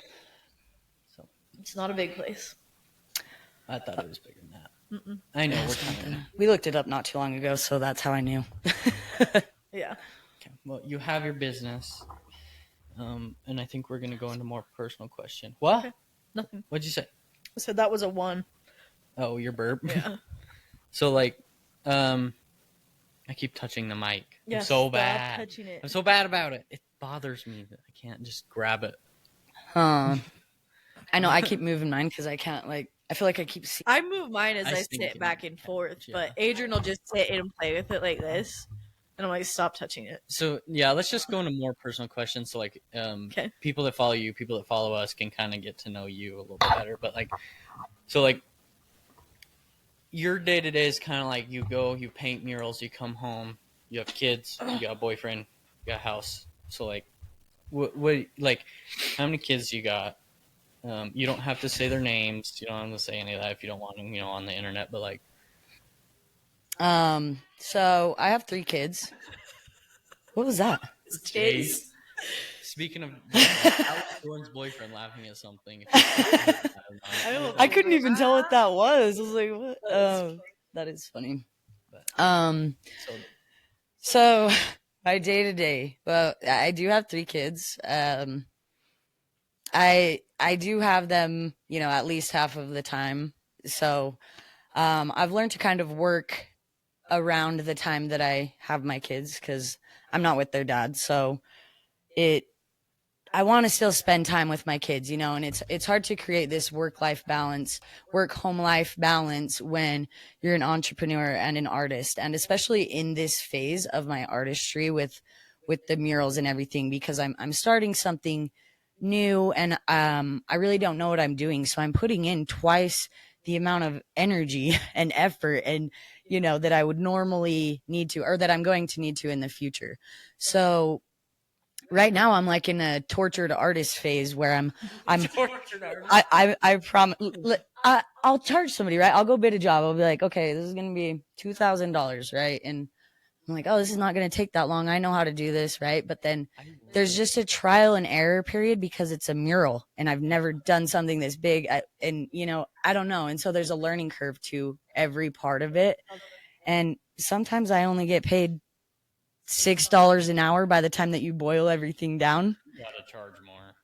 Speaker 3: So
Speaker 5: It's not a big place.
Speaker 3: I thought it was bigger than that. I know we're trying.
Speaker 4: we looked it up not too long ago, so that's how I knew.
Speaker 5: Yeah.
Speaker 3: Okay. Well, you have your business, and I think we're gonna go into more personal question. What?
Speaker 5: Okay. Nothing.
Speaker 3: What'd you say?
Speaker 5: So that was a 1.
Speaker 3: Oh, your burp.
Speaker 5: Yeah.
Speaker 3: So like, I keep touching the mic.
Speaker 5: Yeah,
Speaker 3: I'm so
Speaker 5: stop
Speaker 3: bad.
Speaker 5: touching it.
Speaker 3: I'm so bad about it. It bothers me that I can't just grab it.
Speaker 4: I know I keep moving mine because I can't, like, I feel like I keep seeing.
Speaker 5: I move mine as
Speaker 3: I
Speaker 5: I
Speaker 3: think
Speaker 5: sit
Speaker 3: it-
Speaker 5: back and forth,
Speaker 3: yeah.
Speaker 5: but Adrian will just sit and play with it like this. And I'm like, stop touching it.
Speaker 3: So yeah, let's just go into more personal questions. So like,
Speaker 5: Okay.
Speaker 3: people that follow you, people that follow us can kind of get to know you a little bit better. But like, so like, your day to day is kind of like you go, you paint murals, you come home, you have kids, you got a boyfriend, you got a house. So like, what like, how many kids you got? You don't have to say their names. You don't have to say any of that if you don't want them, on the internet. But like,
Speaker 4: So I have 3 kids. What was that?
Speaker 5: Kids.
Speaker 3: Speaking of Alex Jordan's boyfriend laughing at something.
Speaker 4: I couldn't even tell what that was. I was like, what? Oh, that is funny.
Speaker 3: So,
Speaker 4: So my day to day, well, I do have 3 kids. I do have them, at least half of the time. So, I've learned to kind of work around the time that I have my kids because I'm not with their dad. So I want to still spend time with my kids, and it's hard to create this work-life balance, work-home life balance when you're an entrepreneur and an artist, and especially in this phase of my artistry with the murals and everything, because I'm starting something new and I really don't know what I'm doing. So I'm putting in twice the amount of energy and effort and that I would normally need to, or that I'm going to need to in the future. So right now I'm like in a tortured artist phase where I'm I promise I'll charge somebody, right? I'll go bid a job. I'll be like, okay, this is going to be $2,000, right? And I'm like, oh, this is not going to take that long. I know how to do this, right? But then there's just a trial and error period because it's a mural and I've never done something this big. And I don't know. And so there's a learning curve to every part of it. And sometimes I only get paid $6 an hour by the time that you boil everything down.
Speaker 3: you gotta charge more.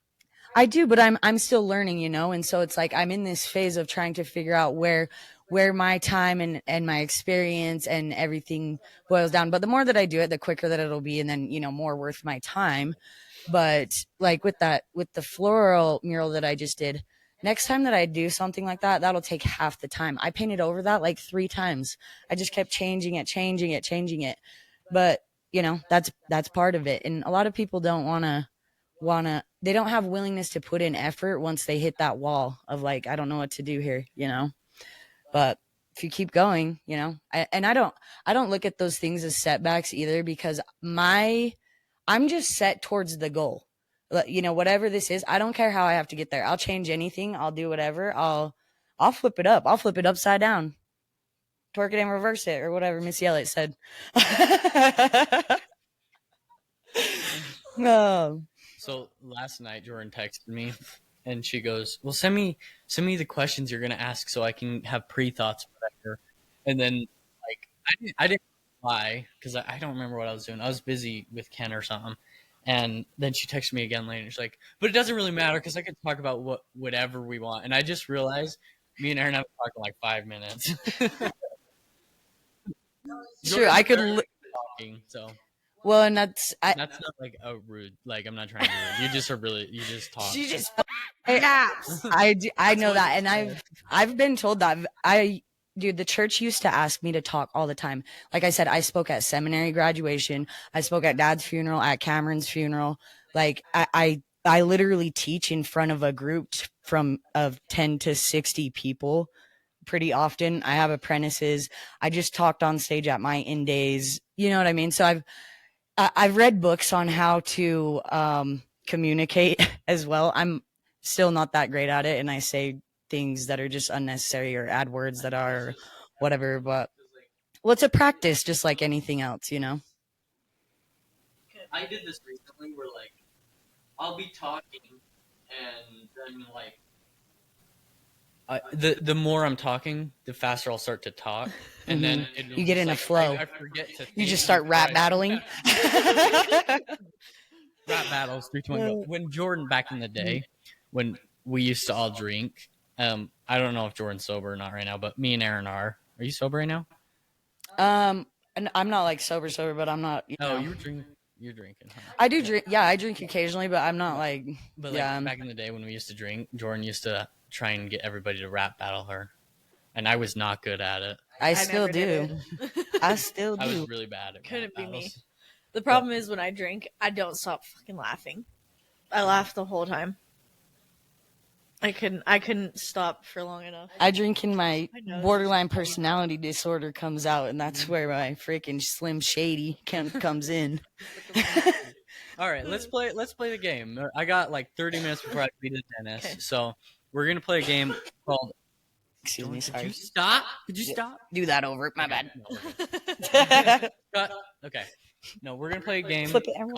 Speaker 4: I do, but I'm still learning, and so it's like I'm in this phase of trying to figure out where my time and my experience and everything boils down. But the more that I do it, the quicker that it'll be, and then more worth my time. But like with the floral mural that I just did, next time that I do something like that, that'll take half the time. I painted over that like 3 times. I just kept changing it. But that's part of it. And a lot of people don't they don't have willingness to put in effort once they hit that wall of like, I don't know what to do here, but if you keep going, I don't look at those things as setbacks either, because I'm just set towards the goal. Whatever this is, I don't care how I have to get there. I'll change anything. I'll do whatever. I'll flip it up. I'll flip it upside down. Twerk it and reverse it, or whatever Miss Yellett said. No.
Speaker 3: So last night, Jordan texted me, and she goes, "Well, send me the questions you're gonna ask, so I can have pre-thoughts, whatever." And then, like, I didn't reply because I don't remember what I was doing. I was busy with Ken or something. And then she texted me again later. She's like, "But it doesn't really matter because I could talk about whatever we want." And I just realized me and Erin have talked for like 5 minutes.
Speaker 4: Sure, I could
Speaker 3: talking, so
Speaker 4: Well, and that's
Speaker 3: that's not like a rude. Like I'm not trying to be rude. You just talk.
Speaker 5: She just
Speaker 4: I-
Speaker 5: naps.
Speaker 4: I know that, and I've been told that. Dude, the church used to ask me to talk all the time. Like I said, I spoke at seminary graduation. I spoke at Dad's funeral, at Cameron's funeral. Like I literally teach in front of a group of 10 to 60 people pretty often. I have apprentices. I just talked on stage at my in days. You know what I mean? So I've read books on how to communicate as well. I'm still not that great at it, and I say things that are just unnecessary or add words that are whatever. But well, it's a practice, just like anything else, you know.
Speaker 3: I did this recently where like I'll be talking and then like the more I'm talking, the faster I'll start to talk, and then
Speaker 4: You get in a flow.
Speaker 3: I forget to.
Speaker 4: You just start rap battling.
Speaker 3: Rap battles 3, 2, 1, go. When Jordan back in the day, when we used to all drink, I don't know if Jordan's sober or not right now, but me and Erin are. Are you sober right now?
Speaker 4: And I'm not like sober, but I'm not. You know.
Speaker 3: You're drinking. You're drinking. Huh?
Speaker 4: I do drink. Yeah, I drink occasionally, but I'm not like.
Speaker 3: But like back in the day when we used to drink, Jordan used to try and get everybody to rap battle her, and I was not good at it.
Speaker 4: I still do. I still do.
Speaker 3: I was really bad at
Speaker 5: Couldn't be
Speaker 3: battles.
Speaker 5: me. The problem is when I drink, I don't stop fucking laughing. I laugh the whole time. I couldn't stop for long enough.
Speaker 4: I drink and my
Speaker 5: I know.
Speaker 4: borderline personality disorder comes out, and that's where my freaking Slim Shady comes in.
Speaker 3: All right, let's play the game. I got like 30 minutes before I have to be to the dentist,
Speaker 5: Okay.
Speaker 3: so we're gonna play a game called.
Speaker 4: Excuse me,
Speaker 3: Could
Speaker 4: sorry.
Speaker 3: you stop? Could you stop?
Speaker 4: Do that over. My bad.
Speaker 3: Cut. Okay. No, we're gonna play a game
Speaker 4: Flip it and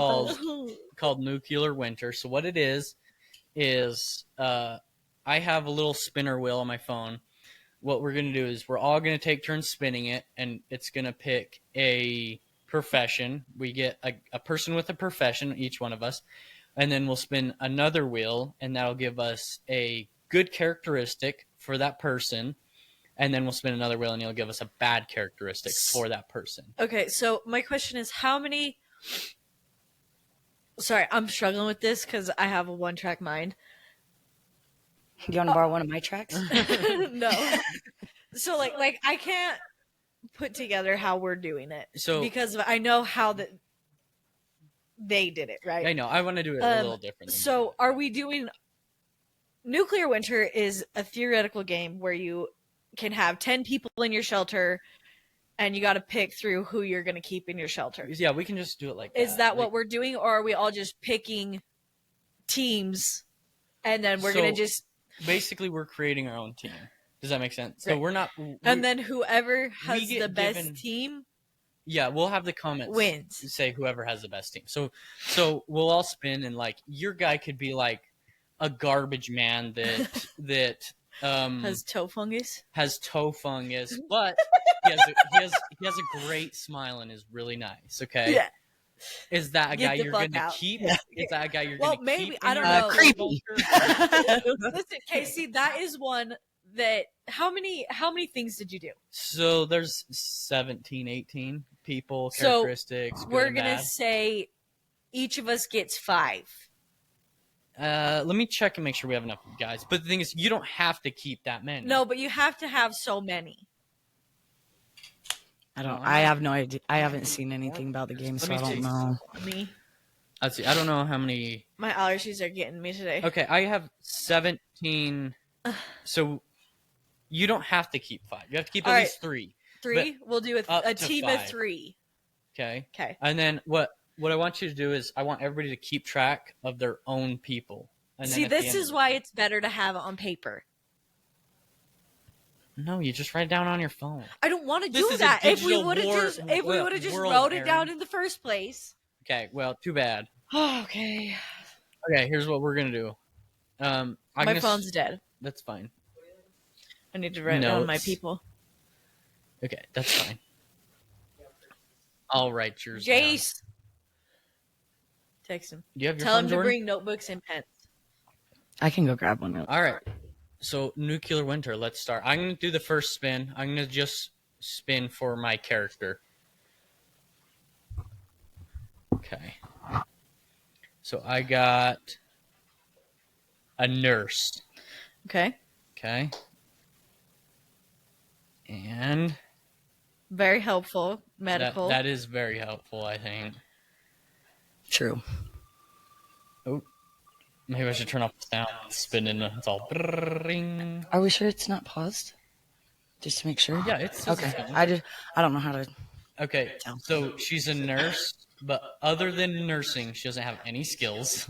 Speaker 3: called Nuclear Winter. So what it is I have a little spinner wheel on my phone. What we're gonna do is we're all gonna take turns spinning it, and it's gonna pick a profession. We get a person with a profession, each one of us, and then we'll spin another wheel, and that'll give us a good characteristic for that person, and then we'll spin another wheel, and it'll give us a bad characteristic for that person.
Speaker 5: Okay, so my question is how many... Sorry, I'm struggling with this because I have a one-track mind.
Speaker 4: Do you want to borrow one of my tracks?
Speaker 5: No. So, like I can't put together how we're doing it.
Speaker 3: So-
Speaker 5: because I know how they did it, right?
Speaker 3: I know. I want to do it a little different.
Speaker 5: So, are we doing... Nuclear Winter is a theoretical game where you can have 10 people in your shelter, and you got to pick through who you're going to keep in your shelter.
Speaker 3: Yeah, we can just do it like that.
Speaker 5: Is that
Speaker 3: Like,
Speaker 5: what we're doing, or are we all just picking teams, and then we're going to just...
Speaker 3: Basically, we're creating our own team. Does that make sense? So
Speaker 5: Right.
Speaker 3: we're not...
Speaker 5: And then whoever has
Speaker 3: get
Speaker 5: the best
Speaker 3: given-
Speaker 5: team
Speaker 3: Yeah, we'll have the comments
Speaker 5: wins.
Speaker 3: say whoever has the best team. So we'll all spin, and like your guy could be like a garbage man that
Speaker 5: Has toe fungus.
Speaker 3: has toe fungus, but he has a great smile and is really nice. Okay,
Speaker 5: Yeah.
Speaker 3: is that a
Speaker 5: Get
Speaker 3: guy
Speaker 5: the
Speaker 3: you're
Speaker 5: fuck
Speaker 3: gonna
Speaker 5: out.
Speaker 3: keep?
Speaker 4: Yeah.
Speaker 3: Is that a guy you're
Speaker 5: Well,
Speaker 3: gonna
Speaker 5: maybe,
Speaker 3: keep?
Speaker 5: I
Speaker 3: in
Speaker 5: don't
Speaker 3: your
Speaker 5: know.
Speaker 4: Creepy.
Speaker 5: Listen, Casey, that is one that... How many things did you do?
Speaker 3: So there's 17, 18 people,
Speaker 5: So,
Speaker 3: characteristics.
Speaker 5: We're
Speaker 3: good
Speaker 5: going to
Speaker 3: and
Speaker 5: say each of us gets 5.
Speaker 3: bad. Let me check and make sure we have enough guys. But the thing is, you don't have to keep that many.
Speaker 5: No, but you have to have so many.
Speaker 4: I have no idea. I haven't seen anything about the game, so
Speaker 3: me
Speaker 4: I don't
Speaker 3: see.
Speaker 4: know.
Speaker 5: Me.
Speaker 3: Let's see. I don't know how many.
Speaker 5: My allergies are getting me today.
Speaker 3: Okay, I have 17. So you don't have to keep 5. You have to keep at
Speaker 5: All
Speaker 3: least 3.
Speaker 5: 3? We'll do
Speaker 3: up
Speaker 5: a
Speaker 3: to
Speaker 5: team of
Speaker 3: 5.
Speaker 5: 3.
Speaker 3: Okay.
Speaker 5: Okay.
Speaker 3: And then what I want you to do is I want everybody to keep track of their own people. And then
Speaker 5: See,
Speaker 3: at the
Speaker 5: this
Speaker 3: end
Speaker 5: is
Speaker 3: of-
Speaker 5: why it's better to have it on paper.
Speaker 3: No, you just write it down on your phone.
Speaker 5: I don't want to
Speaker 3: This
Speaker 5: do
Speaker 3: is a
Speaker 5: that. If we
Speaker 3: digital
Speaker 5: would have
Speaker 3: war-
Speaker 5: just
Speaker 3: world,
Speaker 5: wrote it
Speaker 3: Erin.
Speaker 5: down in the first place.
Speaker 3: Okay. Well, too bad.
Speaker 5: Okay.
Speaker 3: Okay. Here's what we're gonna do. I'm
Speaker 5: My
Speaker 3: gonna
Speaker 5: phone's dead.
Speaker 3: That's fine.
Speaker 5: I need to write down my
Speaker 3: Notes.
Speaker 5: people.
Speaker 3: Okay, that's fine. I'll write yours down.
Speaker 5: Jace. Text him.
Speaker 3: Do you have your
Speaker 5: Tell
Speaker 3: phone,
Speaker 5: him to
Speaker 3: Jordan?
Speaker 5: bring notebooks and pens.
Speaker 4: I can go grab one. Real
Speaker 3: All right. So Nuclear Winter, let's start. I'm going to do the first spin. I'm going to just spin for my character. Okay. So I got a nurse.
Speaker 5: Okay.
Speaker 3: Okay. And
Speaker 5: Very helpful. Medical.
Speaker 3: that is very helpful, I think.
Speaker 4: True.
Speaker 3: Oh, maybe I should turn off the sound. It's spinning. It's all. Ring.
Speaker 4: Are we sure it's not paused? Just to make sure.
Speaker 3: Yeah, it's
Speaker 4: Okay.
Speaker 3: going.
Speaker 4: I don't know how to.
Speaker 3: Okay,
Speaker 4: Tell.
Speaker 3: so she's a nurse, but other than nursing, she doesn't have any skills.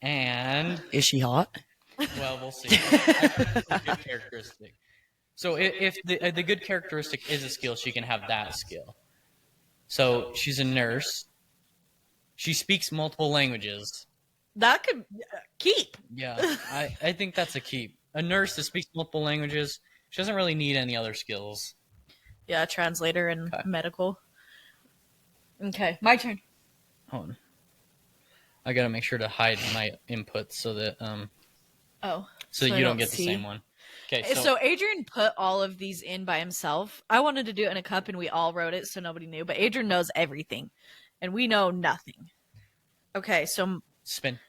Speaker 3: And
Speaker 4: Is she hot?
Speaker 3: well, we'll see. I think it's a good characteristic. So if the good characteristic is a skill, she can have that skill. So she's a nurse. She speaks multiple languages.
Speaker 5: That could keep.
Speaker 3: Yeah, I think that's a keep. A nurse that speaks multiple languages, she doesn't really need any other skills.
Speaker 5: Yeah, translator and
Speaker 3: Okay.
Speaker 5: medical. Okay, my turn.
Speaker 3: Hold on. I gotta make sure to hide my inputs so that
Speaker 5: Oh.
Speaker 3: so
Speaker 5: I
Speaker 3: you don't get the
Speaker 5: see.
Speaker 3: same one. Okay,
Speaker 5: So Adrian put all of these in by himself. I wanted to do it in a cup and we all wrote it so nobody knew, but Adrian knows everything and we know nothing. Okay, so
Speaker 3: spin.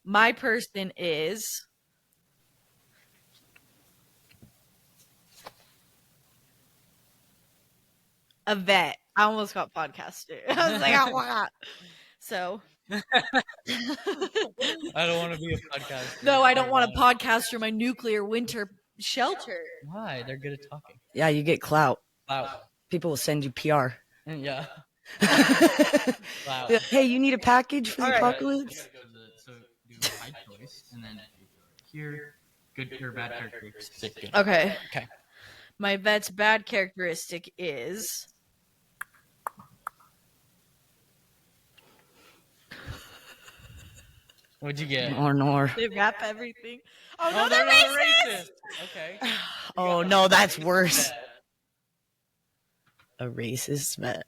Speaker 5: my person is a vet. I almost got podcaster. I was like, I want. So
Speaker 3: I don't want to be a podcaster.
Speaker 5: no, I don't want a podcaster. My nuclear winter shelter.
Speaker 3: Why? They're good at talking.
Speaker 4: Yeah, you get clout.
Speaker 3: Wow.
Speaker 4: People will send you PR.
Speaker 3: Yeah. Wow.
Speaker 4: Hey, you need a package for the
Speaker 5: All right.
Speaker 4: apocalypse?
Speaker 3: So do hide choice, and then here, good or bad characteristic. Good.
Speaker 5: Okay.
Speaker 3: Okay.
Speaker 5: My vet's bad characteristic is
Speaker 3: What'd you get?
Speaker 4: Or nor.
Speaker 5: they wrap everything. Oh no,
Speaker 3: Oh,
Speaker 5: they're
Speaker 3: not
Speaker 5: racist.
Speaker 3: Okay.
Speaker 4: Oh no, that's worse. A racist vet.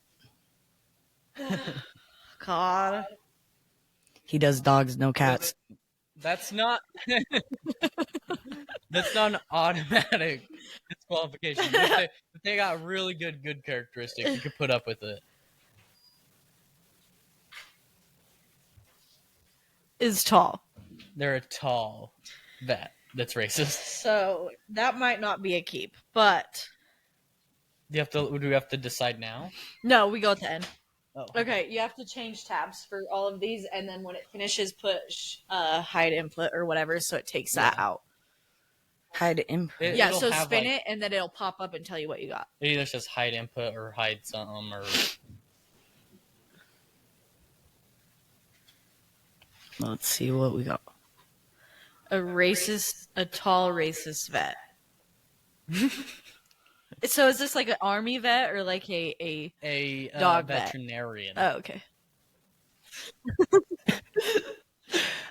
Speaker 5: God.
Speaker 4: He does dogs, no cats.
Speaker 3: That's not. That's not an automatic disqualification. If they got really good characteristics, you could put up with it.
Speaker 5: Is tall.
Speaker 3: They're a tall vet that's racist.
Speaker 5: So that might not be a keep, but
Speaker 3: Do we have to decide now?
Speaker 5: no, we go at the end.
Speaker 3: Oh.
Speaker 5: Okay, you have to change tabs for all of these, and then when it finishes, put hide input or whatever, so it takes that out.
Speaker 4: Hide input.
Speaker 5: Yeah,
Speaker 3: It'll
Speaker 5: so
Speaker 3: have,
Speaker 5: spin
Speaker 3: like-
Speaker 5: it, and then it'll pop up and tell you what you got.
Speaker 3: It either says hide input or hide something or.
Speaker 4: Let's see what we got.
Speaker 5: A tall racist vet. So is this like an army vet or like a dog vet?
Speaker 3: veterinarian.
Speaker 5: Oh, okay.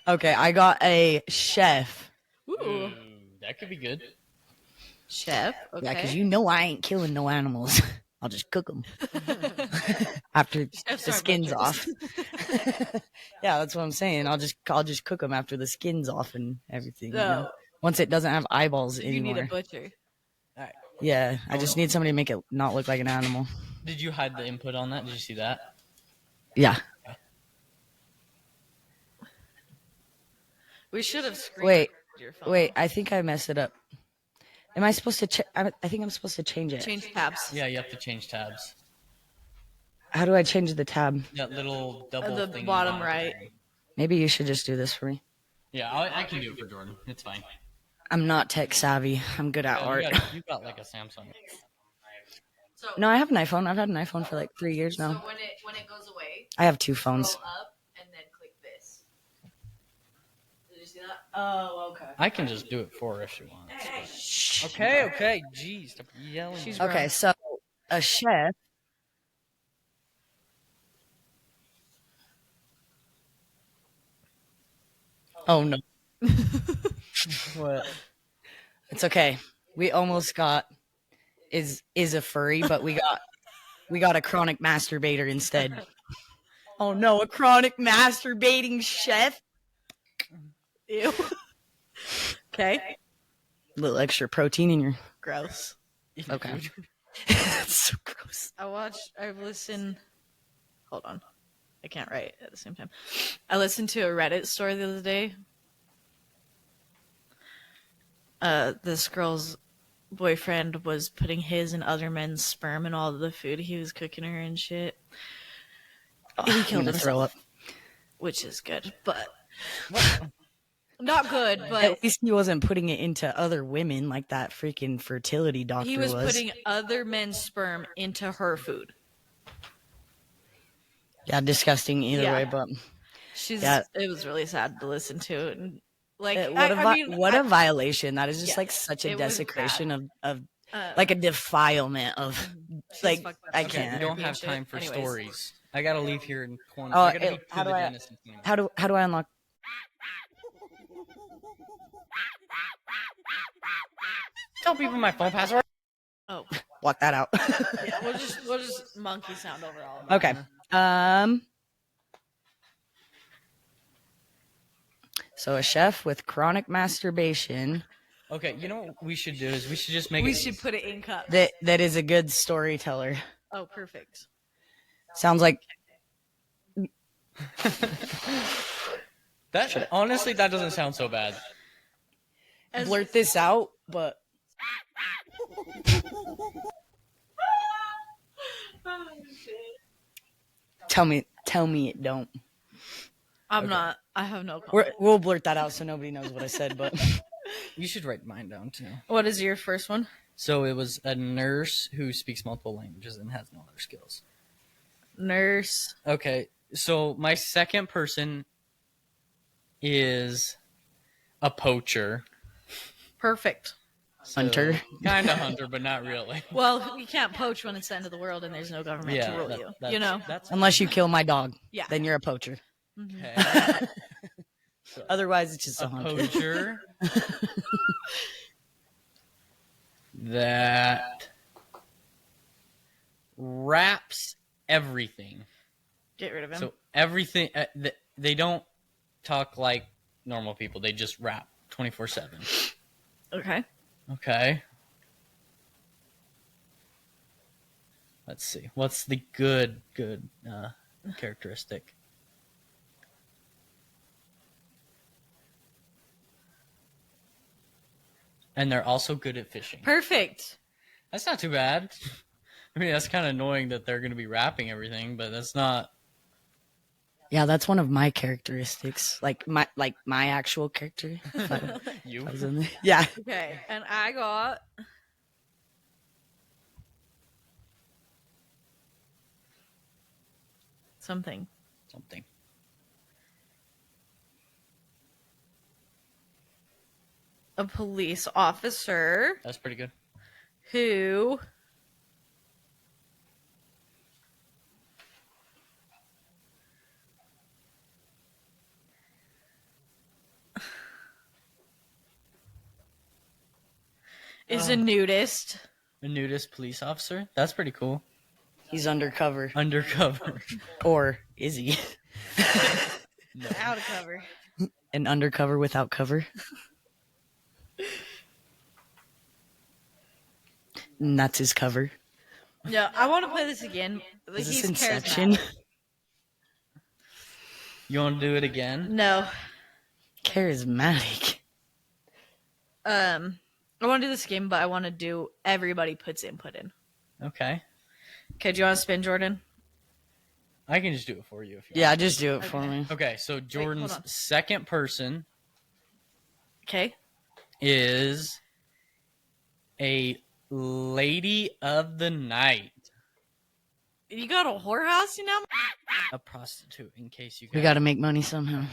Speaker 4: Okay, I got a chef.
Speaker 5: Ooh.
Speaker 3: Ooh, that could be good.
Speaker 5: Chef. Okay.
Speaker 4: Yeah, because you know I ain't killing no animals. I'll just cook them after the
Speaker 5: Chefs aren't
Speaker 4: skin's
Speaker 5: butchers.
Speaker 4: off. Yeah, that's what I'm saying. I'll just cook them after the skin's off and everything. You know?
Speaker 5: No.
Speaker 4: Once it doesn't have eyeballs
Speaker 5: You
Speaker 4: anymore.
Speaker 5: need a butcher.
Speaker 4: Yeah, I just need somebody to make it not look like an animal.
Speaker 3: Did you hide the input on that? Did you see that?
Speaker 4: Yeah.
Speaker 5: We should have screen
Speaker 4: Wait,
Speaker 5: recorded your phone.
Speaker 4: Wait, I think I messed it up. Am I supposed to? I think I'm supposed to change it.
Speaker 5: Change tabs.
Speaker 3: Yeah, you have to change tabs.
Speaker 4: How do I change the tab?
Speaker 3: That little double
Speaker 5: the
Speaker 3: thing.
Speaker 5: bottom right.
Speaker 4: Maybe you should just do this for me.
Speaker 3: Yeah, I can do it for Jordan. It's fine.
Speaker 4: I'm not tech savvy. I'm good at art.
Speaker 3: You got like a Samsung.
Speaker 5: So,
Speaker 4: No, I have an iPhone. I've had an iPhone for like 3 years
Speaker 5: so
Speaker 4: now.
Speaker 5: when it goes away,
Speaker 4: I have 2
Speaker 5: go
Speaker 4: phones.
Speaker 5: up and then click this. Did you see that? Oh, okay.
Speaker 3: I can just do it for her if she wants. Okay. Jeez, stop yelling.
Speaker 5: She's
Speaker 4: Okay,
Speaker 5: grown.
Speaker 4: so a chef. Oh no,
Speaker 3: What?
Speaker 4: it's okay. We almost got is a furry, but we got a chronic masturbator instead. Oh no, a chronic masturbating chef.
Speaker 5: Ew. Okay.
Speaker 4: A little extra protein in your.
Speaker 5: Gross.
Speaker 4: Okay. That's so gross.
Speaker 5: I've listened. hold on. I can't write at the same time. I listened to a Reddit story the other day. This girl's boyfriend was putting his and other men's sperm in all of the food he was cooking her and shit. He killed himself, which is good, but not good. But
Speaker 4: at least he wasn't putting it into other women like that freaking fertility doctor
Speaker 5: he was putting other men's sperm into her food.
Speaker 4: Yeah, disgusting either way, but
Speaker 5: it was really sad to listen to. And like,
Speaker 4: what a violation! That is just like such a desecration of like a defilement of like I can't.
Speaker 3: We don't have time for stories. I gotta leave here in 20.
Speaker 4: Oh,
Speaker 3: I gotta be to
Speaker 4: how
Speaker 3: the
Speaker 4: do I?
Speaker 3: dentist in 20.
Speaker 4: How do I unlock?
Speaker 3: Tell people my phone password.
Speaker 5: Oh,
Speaker 4: Block that out.
Speaker 5: yeah, we'll just monkey sound over all of it.
Speaker 4: Okay. So a chef with chronic masturbation.
Speaker 3: Okay, you know what we should do is we should just make
Speaker 5: We should put it in cups.
Speaker 4: That is a good storyteller.
Speaker 5: Oh, perfect.
Speaker 4: Sounds like
Speaker 3: that. Honestly, that doesn't sound so bad.
Speaker 4: blurt this out, but tell me it don't.
Speaker 5: I'm not. I have no comment.
Speaker 4: We'll blurt that out so nobody knows what I said, but
Speaker 3: You should write mine down too.
Speaker 5: What is your first one?
Speaker 3: So it was a nurse who speaks multiple languages and has no other skills.
Speaker 5: Nurse.
Speaker 3: Okay, so my second person is a poacher.
Speaker 5: Perfect.
Speaker 3: So,
Speaker 4: Hunter.
Speaker 3: Kind of hunter, but not really.
Speaker 5: Well, you can't poach when it's the end of the world and there's no government to rule you. You know?
Speaker 3: That's
Speaker 4: Unless you kill my dog,
Speaker 5: Yeah.
Speaker 4: then you're a poacher.
Speaker 3: okay. So,
Speaker 4: Otherwise, it's just a
Speaker 3: a
Speaker 4: hunter.
Speaker 3: poacher that wraps everything.
Speaker 5: Get rid of him.
Speaker 3: So everything, they don't talk like normal people. They just rap 24/7.
Speaker 5: Okay.
Speaker 3: Okay. Let's see. What's the good characteristic? And they're also good at fishing.
Speaker 5: Perfect.
Speaker 3: That's not too bad. I mean, that's kind of annoying that they're going to be wrapping everything, but that's not.
Speaker 4: Yeah, that's one of my characteristics. Like my actual character.
Speaker 3: You?
Speaker 4: Yeah.
Speaker 5: Okay. And I got something. A police officer
Speaker 3: That's pretty good.
Speaker 5: who is a nudist.
Speaker 3: A nudist police officer? That's pretty cool.
Speaker 4: He's undercover.
Speaker 3: Undercover.
Speaker 4: Or is he?
Speaker 3: No.
Speaker 5: Out of cover.
Speaker 4: An undercover without cover? And that's his cover.
Speaker 5: Yeah, I want to play this again.
Speaker 4: Is
Speaker 5: He's
Speaker 4: this Inception?
Speaker 5: charismatic.
Speaker 3: You want to do it again?
Speaker 5: No.
Speaker 4: Charismatic.
Speaker 5: I want to do this game, but I want to do everybody puts input in.
Speaker 3: Okay.
Speaker 5: Okay, do you want to spin, Jordan?
Speaker 3: I can just do it for you if you
Speaker 4: Yeah,
Speaker 3: want.
Speaker 4: just do it for me.
Speaker 3: Okay, so Jordan's
Speaker 5: on.
Speaker 3: second person
Speaker 5: Okay.
Speaker 3: is a lady of the night.
Speaker 5: You got a whorehouse, you know?
Speaker 3: A prostitute, in case you
Speaker 4: We got to make money somehow.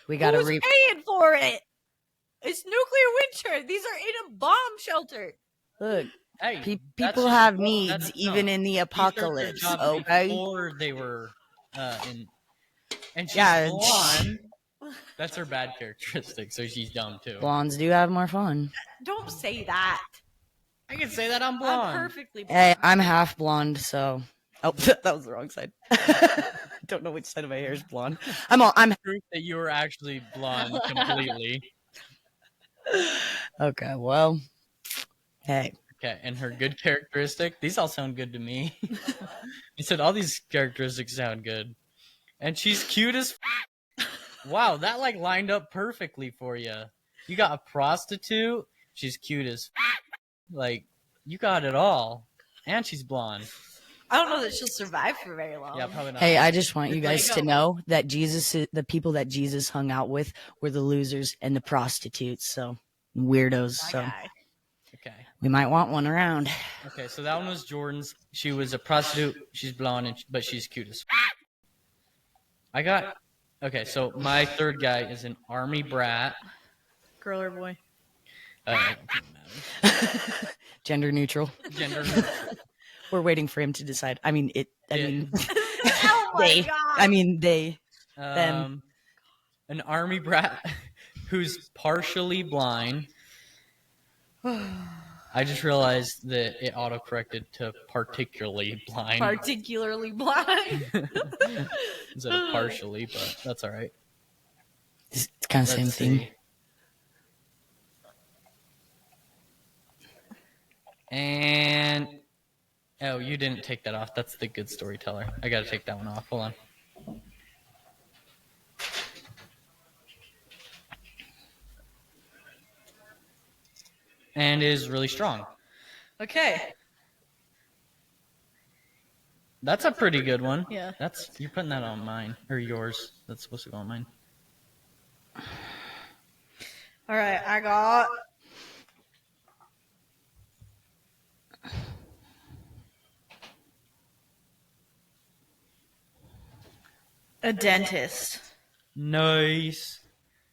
Speaker 4: We got to
Speaker 5: Who's
Speaker 4: reap.
Speaker 5: paying for it? It's nuclear winter. These are in a bomb shelter.
Speaker 4: Look,
Speaker 3: Hey, that's
Speaker 4: people
Speaker 3: just-
Speaker 4: have
Speaker 3: that's-
Speaker 4: needs even in the
Speaker 3: These are their
Speaker 4: apocalypse,
Speaker 3: jobs
Speaker 4: okay?
Speaker 3: Before they were in. And she's
Speaker 4: Yeah,
Speaker 3: blonde. That's her bad characteristic, so she's dumb too.
Speaker 4: Blondes do have more fun.
Speaker 5: Don't say that.
Speaker 3: I can say that I'm blonde.
Speaker 5: I'm perfectly blonde.
Speaker 4: Hey, I'm half blonde, so. Oh, that was the wrong side. Don't know which side of my hair is blonde. I'm
Speaker 3: Proof that you were actually blonde completely.
Speaker 4: okay. Well, hey,
Speaker 3: Okay, and her good characteristic. These all sound good to me. He said all these characteristics sound good, and she's cute as. Wow, that like lined up perfectly for you. You got a prostitute. She's cute as. Like you got it all, and she's blonde.
Speaker 5: I don't know that she'll survive for very long.
Speaker 3: Yeah, probably not.
Speaker 4: Hey, I just want you
Speaker 5: There you
Speaker 4: guys
Speaker 5: go.
Speaker 4: to know that the people that Jesus hung out with were the losers and the prostitutes, so weirdos.
Speaker 5: My
Speaker 4: So
Speaker 5: guy.
Speaker 3: Okay.
Speaker 4: we might want one around.
Speaker 3: Okay, so that one was Jordan's. She was a prostitute. She's blonde, but she's cute as. I got. Okay, so my third guy is an army brat.
Speaker 5: Girl or boy?
Speaker 3: It doesn't matter.
Speaker 4: Gender neutral.
Speaker 3: Gender.
Speaker 4: We're waiting for him to decide. I mean,
Speaker 5: Oh my
Speaker 4: they.
Speaker 5: god!
Speaker 4: I mean, they. Them.
Speaker 3: An army brat who's partially blind. I just realized that it auto-corrected to particularly blind
Speaker 5: Particularly blind.
Speaker 3: instead of partially, but that's all right.
Speaker 4: It's kind of same
Speaker 3: Let's
Speaker 4: thing.
Speaker 3: see. And oh, you didn't take that off. That's the good storyteller. I got to take that one off. Hold on. And is really strong.
Speaker 5: Okay.
Speaker 3: That's a pretty good one.
Speaker 5: Yeah.
Speaker 3: That's you're putting that on mine or yours. That's supposed to go on mine.
Speaker 5: All right. I got. A dentist.
Speaker 3: Nice.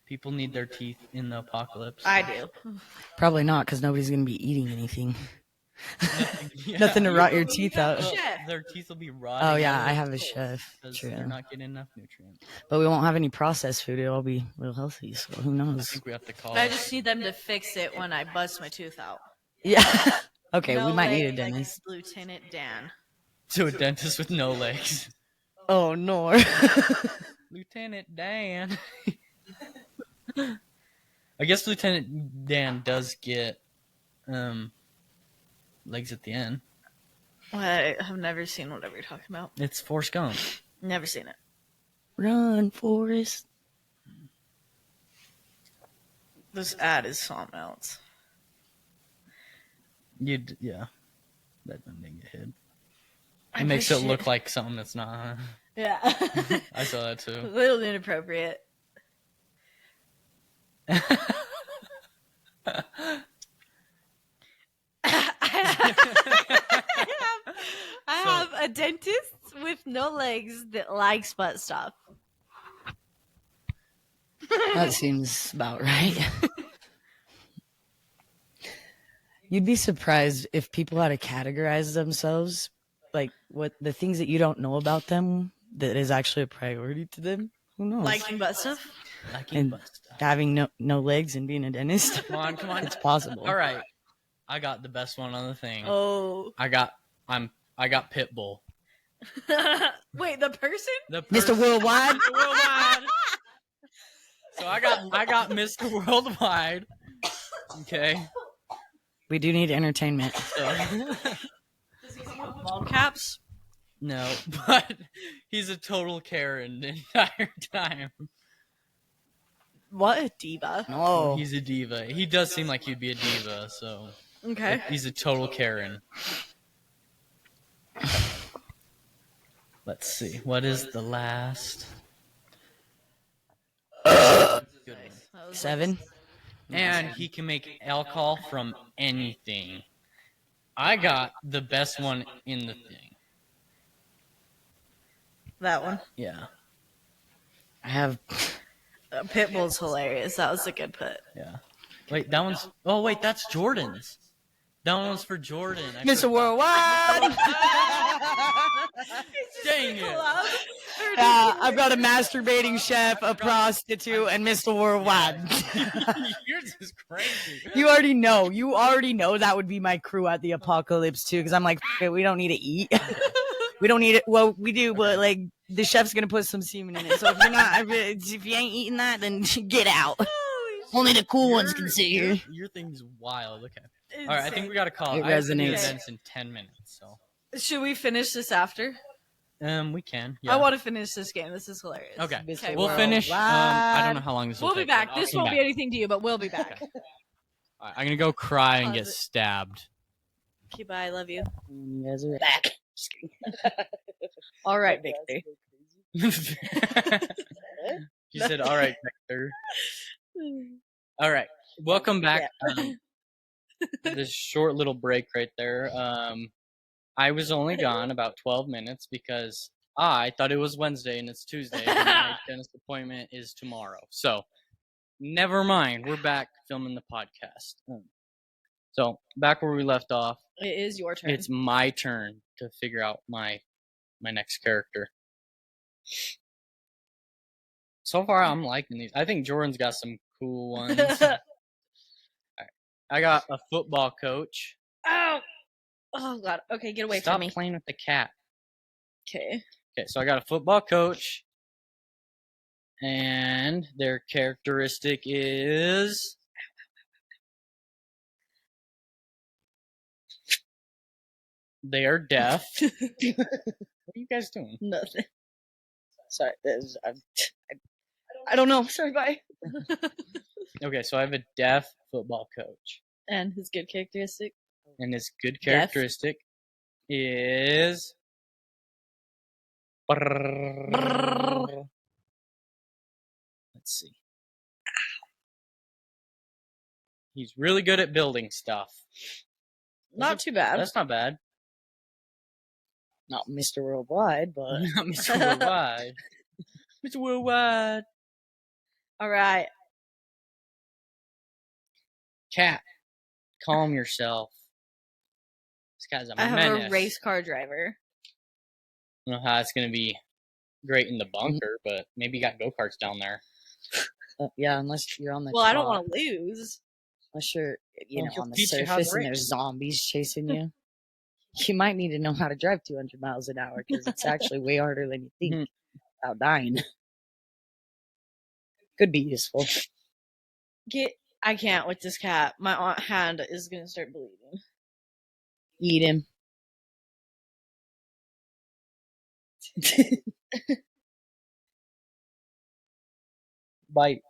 Speaker 3: People need their teeth in the apocalypse.
Speaker 5: I do.
Speaker 4: Probably not, because nobody's going to be eating anything.
Speaker 3: Yeah.
Speaker 4: Nothing to rot your teeth out.
Speaker 3: Well,
Speaker 5: Chef.
Speaker 3: their teeth will be rotting.
Speaker 4: Oh, yeah,
Speaker 3: out
Speaker 4: I have a chef.
Speaker 3: because
Speaker 4: True.
Speaker 3: they're not getting enough nutrients.
Speaker 4: But we won't have any processed food. It'll all be real healthy, so who
Speaker 3: I
Speaker 4: knows?
Speaker 3: think we have to call.
Speaker 5: I just need them to fix it when I bust my tooth out.
Speaker 4: Yeah. Okay,
Speaker 5: No
Speaker 4: we might need a
Speaker 5: leg like
Speaker 4: dentist.
Speaker 5: Lieutenant Dan.
Speaker 3: to a dentist with no legs.
Speaker 4: Oh, no.
Speaker 3: Lieutenant Dan. I guess Lieutenant Dan does get legs at the end.
Speaker 5: I have never seen whatever you're talking about.
Speaker 3: It's Forrest Gump.
Speaker 5: Never seen it.
Speaker 4: Run, Forrest.
Speaker 5: This ad is something else.
Speaker 3: Yeah. That one didn't get hit.
Speaker 5: I
Speaker 3: It makes
Speaker 5: wish
Speaker 3: it look like something that's not. Huh?
Speaker 5: Yeah.
Speaker 3: I saw that
Speaker 5: A
Speaker 3: too.
Speaker 5: little inappropriate. I have a dentist with no legs that likes butt stuff.
Speaker 4: That seems about right. You'd be surprised if people had to categorize themselves, like what the things that you don't know about them that is actually a priority to them. Who knows?
Speaker 5: Liking butt stuff?
Speaker 3: Liking butt stuff.
Speaker 4: Having no legs and being a dentist.
Speaker 3: Come on, come on.
Speaker 4: It's possible.
Speaker 3: All right. I got the best one on the thing.
Speaker 5: Oh.
Speaker 3: I got Pitbull.
Speaker 5: Wait, the person?
Speaker 3: The
Speaker 4: Mr. Worldwide.
Speaker 3: Mr. Worldwide. So I got Mr. Worldwide. Okay.
Speaker 4: We do need entertainment.
Speaker 3: So,
Speaker 5: Ball caps?
Speaker 3: no, but he's a total Karen the entire time.
Speaker 5: What a diva.
Speaker 4: Oh,
Speaker 3: He's a diva. He does seem like he'd be a diva, so
Speaker 5: Okay.
Speaker 3: he's a total Karen. Let's see. What is the last? Good one.
Speaker 4: 7.
Speaker 3: And he can make alcohol from anything. I got the best one in the thing.
Speaker 5: That one.
Speaker 3: Yeah.
Speaker 4: I have.
Speaker 5: Pitbull's hilarious. That was a good put.
Speaker 3: Yeah. Wait, that one's. Oh, wait, that's Jordan's. That one was for Jordan.
Speaker 4: Mr. Worldwide.
Speaker 3: Dang it.
Speaker 4: I've got a masturbating chef, a prostitute, and Mr. Worldwide.
Speaker 3: Yours is crazy.
Speaker 4: You already know. You already know that would be my crew at the apocalypse too. Because I'm like, "F it, we don't need to eat. We don't need it. Well, we do, but like the chef's gonna put some semen in it. So if you ain't eating that, then get out. Only the cool ones can sit here.
Speaker 3: Your thing's wild. Okay. All right, I think we got to call
Speaker 4: It
Speaker 3: I have to do
Speaker 4: resonates.
Speaker 3: events in 10 minutes, so
Speaker 5: Should we finish this after?
Speaker 3: we can. Yeah.
Speaker 5: I want to finish this game. This is hilarious.
Speaker 3: Okay.
Speaker 5: Okay,
Speaker 3: We'll finish. I don't know how long this will
Speaker 5: We'll be
Speaker 3: take.
Speaker 5: back.
Speaker 3: but I'll
Speaker 5: This
Speaker 3: come
Speaker 5: won't
Speaker 3: back.
Speaker 5: be anything to you, but we'll be back.
Speaker 3: Okay. All right, I'm gonna go cry and
Speaker 5: Pause
Speaker 3: get
Speaker 5: it.
Speaker 3: stabbed.
Speaker 5: Okay, bye. I love you.
Speaker 4: You guys are back. Just kidding.
Speaker 5: All right, Victor.
Speaker 3: She said, "All right, Victor." All right, welcome back. This short little break right there. I was only gone about 12 minutes because I thought it was Wednesday and it's Tuesday, and my dentist appointment is tomorrow. So, never mind. We're back filming the podcast. So, back where we left off.
Speaker 5: It is your turn.
Speaker 3: It's my turn to figure out my next character. So far, I'm liking these. I think Jordan's got some cool ones. Right. I got a football coach.
Speaker 5: Oh! Oh, God. Okay, get away
Speaker 3: Stop
Speaker 5: from me.
Speaker 3: playing with the cat.
Speaker 5: Okay.
Speaker 3: Okay, so I got a football coach. And their characteristic is... They are deaf. What are you guys doing?
Speaker 5: Nothing.
Speaker 4: Sorry, I don't know. Sorry, bye.
Speaker 3: Okay, so I have a deaf football coach.
Speaker 5: And his good characteristic.
Speaker 3: And his good
Speaker 5: Deaf?
Speaker 3: characteristic is... Let's see. He's really good at building stuff.
Speaker 5: Not too bad.
Speaker 3: That's not bad.
Speaker 4: Not Mr. Worldwide, but
Speaker 3: Not Mr. Worldwide. Mr. Worldwide.
Speaker 5: All right.
Speaker 3: Cat, calm yourself. This guy's a
Speaker 5: I have
Speaker 3: menace.
Speaker 5: a race car driver.
Speaker 3: I don't know how it's going to be great in the bunker, but maybe you got go-karts down there.
Speaker 4: yeah, unless you're on the
Speaker 5: Well, I don't
Speaker 4: top.
Speaker 5: want to lose.
Speaker 4: Unless you're,
Speaker 3: Well, he'll
Speaker 4: on the
Speaker 3: teach you how to
Speaker 4: surface and
Speaker 3: race.
Speaker 4: there's zombies chasing you. You might need to know how to drive 200 miles an hour because it's actually way harder than you think without dying. Could be useful.
Speaker 5: I can't with this cat. My hand is going to start bleeding.
Speaker 4: Eat him.
Speaker 3: Bite.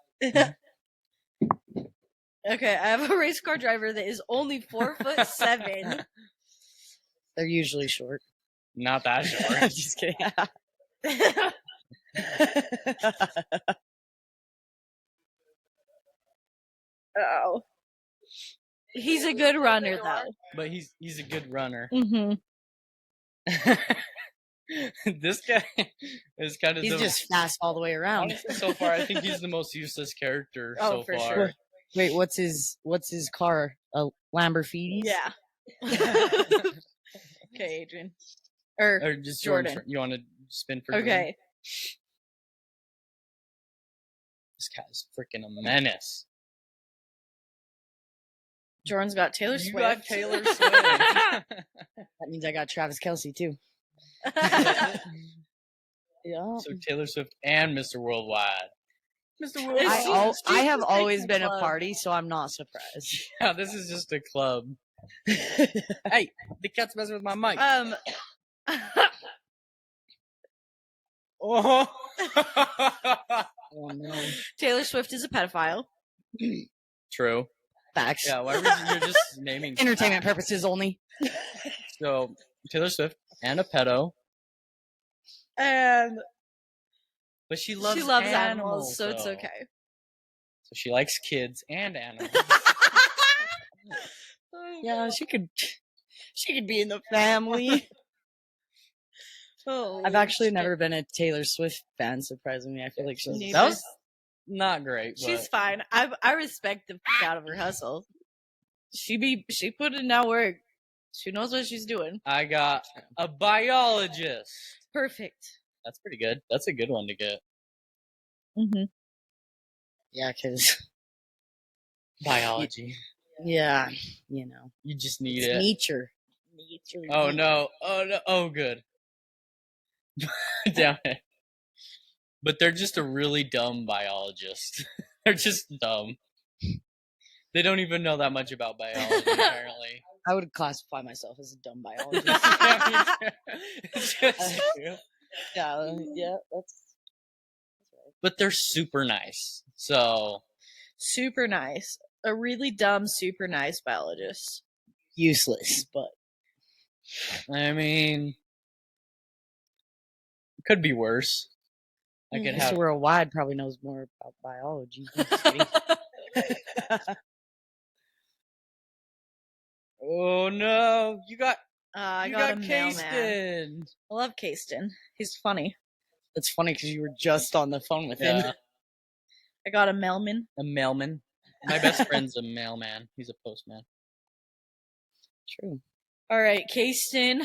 Speaker 5: Okay, I have a race car driver that is only 4'7".
Speaker 4: They're usually short.
Speaker 3: Not that short.
Speaker 4: I'm just kidding.
Speaker 5: Oh. He's a good runner, though.
Speaker 3: But he's a good runner.
Speaker 5: Mm-hmm.
Speaker 3: This guy is kind of
Speaker 4: He's just fast all the way around.
Speaker 3: honestly, so far, I think he's the most useless character
Speaker 5: Oh,
Speaker 3: so
Speaker 5: for
Speaker 3: far.
Speaker 5: sure.
Speaker 4: Wait, what's his car? A Lamborghini?
Speaker 5: Yeah. Okay, Adrian. Or
Speaker 3: Or just
Speaker 5: Jordan.
Speaker 3: You want to spin for Jordan?
Speaker 5: Okay.
Speaker 3: This guy's freaking a menace.
Speaker 5: Jordan's got Taylor
Speaker 3: You
Speaker 5: Swift.
Speaker 3: got Taylor Swift.
Speaker 4: That means I got Travis Kelce too. Yeah.
Speaker 3: So Taylor Swift and Mr. Worldwide. Mr. Worldwide.
Speaker 5: It's
Speaker 4: I have
Speaker 5: just
Speaker 4: always
Speaker 5: like
Speaker 4: been
Speaker 5: the
Speaker 4: a
Speaker 5: club.
Speaker 4: party, so I'm not surprised.
Speaker 3: Yeah, this is just a club. Hey, the cat's messing with my mic. Oh.
Speaker 4: Oh no.
Speaker 5: Taylor Swift is a pedophile.
Speaker 3: True.
Speaker 4: Facts.
Speaker 3: Yeah, why were you just naming
Speaker 4: Entertainment purposes only.
Speaker 3: So Taylor Swift and a pedo,
Speaker 5: And
Speaker 3: but she loves
Speaker 5: animals, so it's
Speaker 3: though.
Speaker 5: okay.
Speaker 3: So she likes kids and animals.
Speaker 4: Yeah, she could be in the family.
Speaker 5: Oh,
Speaker 4: I've actually never been a Taylor Swift fan, surprisingly. I feel like she's
Speaker 5: Neither.
Speaker 3: That was not great. But
Speaker 5: She's fine. I respect the fuck out of her hustle. She put in that work. She knows what she's doing.
Speaker 3: I got a biologist.
Speaker 5: Perfect.
Speaker 3: That's pretty good. That's a good one to get.
Speaker 5: Mm-hmm.
Speaker 4: Yeah, because
Speaker 3: Biology.
Speaker 4: yeah,
Speaker 3: You just need
Speaker 4: it's
Speaker 3: it.
Speaker 4: nature.
Speaker 3: Oh no. Oh no. Oh good. Damn it. But they're just a really dumb biologist. They're just dumb. They don't even know that much about biology, apparently.
Speaker 4: I would classify myself as a dumb biologist.
Speaker 3: It's just true.
Speaker 4: yeah, that's
Speaker 3: But they're super nice. So
Speaker 5: Super nice. A really dumb, super nice biologist.
Speaker 4: useless, but
Speaker 3: I mean, it could be worse. I could have.
Speaker 4: Mr. Worldwide probably knows more about biology. Just kidding.
Speaker 3: Oh no, you got
Speaker 5: I
Speaker 3: you
Speaker 5: got a
Speaker 3: got
Speaker 5: mailman.
Speaker 3: Kasten.
Speaker 5: I love Kasten. He's funny.
Speaker 4: It's funny because you were just on the phone with him.
Speaker 3: Yeah,
Speaker 5: I got a mailman.
Speaker 3: a mailman. My best friend's a mailman. He's a postman.
Speaker 4: True.
Speaker 5: All right, Kasten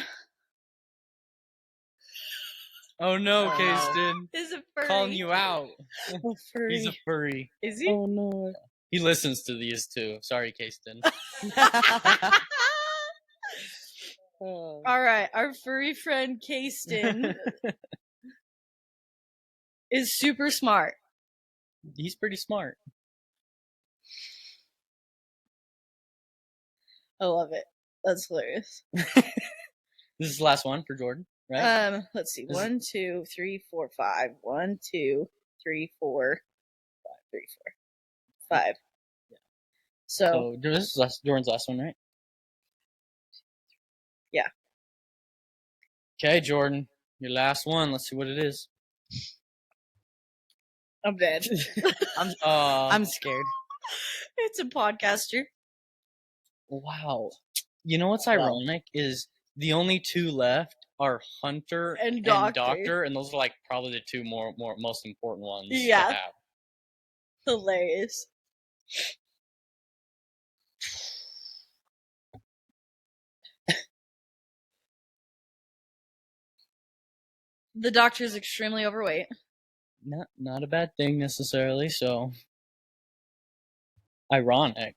Speaker 3: Oh no,
Speaker 4: Oh.
Speaker 3: Kasten.
Speaker 5: is a furry.
Speaker 3: Calling you out.
Speaker 4: Oh, furry.
Speaker 3: He's a furry.
Speaker 5: Is he?
Speaker 4: Oh no.
Speaker 3: He listens to these too. Sorry, Kasten.
Speaker 4: Oh.
Speaker 5: All right, our furry friend Kasten is super smart.
Speaker 3: He's pretty smart.
Speaker 5: I love it. That's hilarious.
Speaker 3: This is the last one for Jordan, right?
Speaker 5: Let's see.
Speaker 3: This is-
Speaker 5: 1, 2, 3, 4, 5. 1, 2, 3, 4, 5, 3, 4, 5.
Speaker 3: Yeah.
Speaker 5: So
Speaker 3: So this is Jordan's last one, right?
Speaker 5: Yeah.
Speaker 3: Okay, Jordan, your last one. Let's see what it is.
Speaker 5: I'm dead.
Speaker 4: I'm scared.
Speaker 5: It's a podcaster.
Speaker 3: Wow. You know what's
Speaker 4: Wow.
Speaker 3: ironic is the only two left are Hunter
Speaker 5: And Doctor.
Speaker 3: and those are like probably the two more most important ones
Speaker 5: Yeah.
Speaker 3: to have.
Speaker 5: Hilarious. The doctor is extremely overweight.
Speaker 3: Not a bad thing necessarily, so ironic.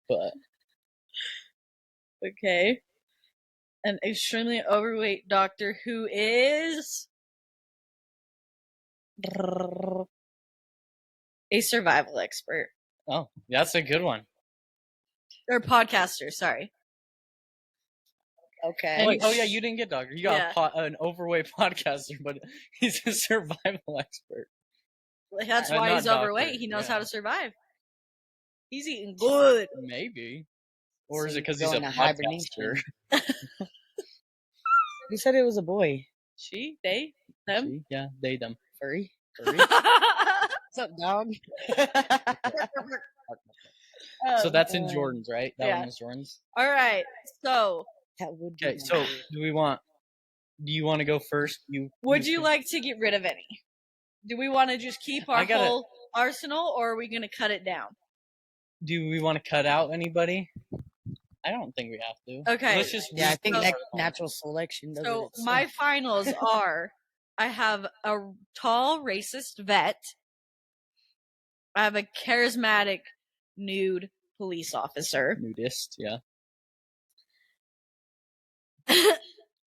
Speaker 3: But
Speaker 5: Okay. An extremely overweight doctor who is a survival expert.
Speaker 3: oh, that's a good one.
Speaker 5: Or podcaster, sorry.
Speaker 4: Okay.
Speaker 3: Oh yeah, you didn't get doctor. You got
Speaker 5: Yeah.
Speaker 3: an overweight podcaster, but he's a survival expert.
Speaker 5: That's why
Speaker 3: not
Speaker 5: he's
Speaker 3: doctor,
Speaker 5: overweight. He knows
Speaker 3: yeah.
Speaker 5: how to survive. He's eating good.
Speaker 3: Maybe. Or is
Speaker 4: So
Speaker 3: it because
Speaker 4: you
Speaker 3: he's
Speaker 4: go
Speaker 3: a
Speaker 4: into
Speaker 3: podcaster?
Speaker 4: hibernation. You said it was a boy.
Speaker 5: She, they, them.
Speaker 3: See? Yeah, they them.
Speaker 4: Furry.
Speaker 3: Furry.
Speaker 4: What's up, dog?
Speaker 3: So that's in
Speaker 4: Uh,
Speaker 3: Jordan's, right? That
Speaker 5: yeah.
Speaker 3: one was Jordan's.
Speaker 5: All right. So,
Speaker 4: That would be
Speaker 3: Okay,
Speaker 4: my
Speaker 3: so
Speaker 4: favorite.
Speaker 3: do you want to go first?
Speaker 5: would you
Speaker 3: pick-
Speaker 5: like to get rid of any? Do we want to just keep our
Speaker 3: I gotta-
Speaker 5: whole arsenal, or are we going to cut it down?
Speaker 3: Do we want to cut out anybody? I don't think we have to.
Speaker 5: Okay.
Speaker 3: Let's just
Speaker 4: Yeah, I think
Speaker 5: So-
Speaker 4: natural selection does
Speaker 5: So
Speaker 4: it itself.
Speaker 5: my finals are: I have a tall racist vet. I have a charismatic nude police officer,
Speaker 3: nudist, yeah.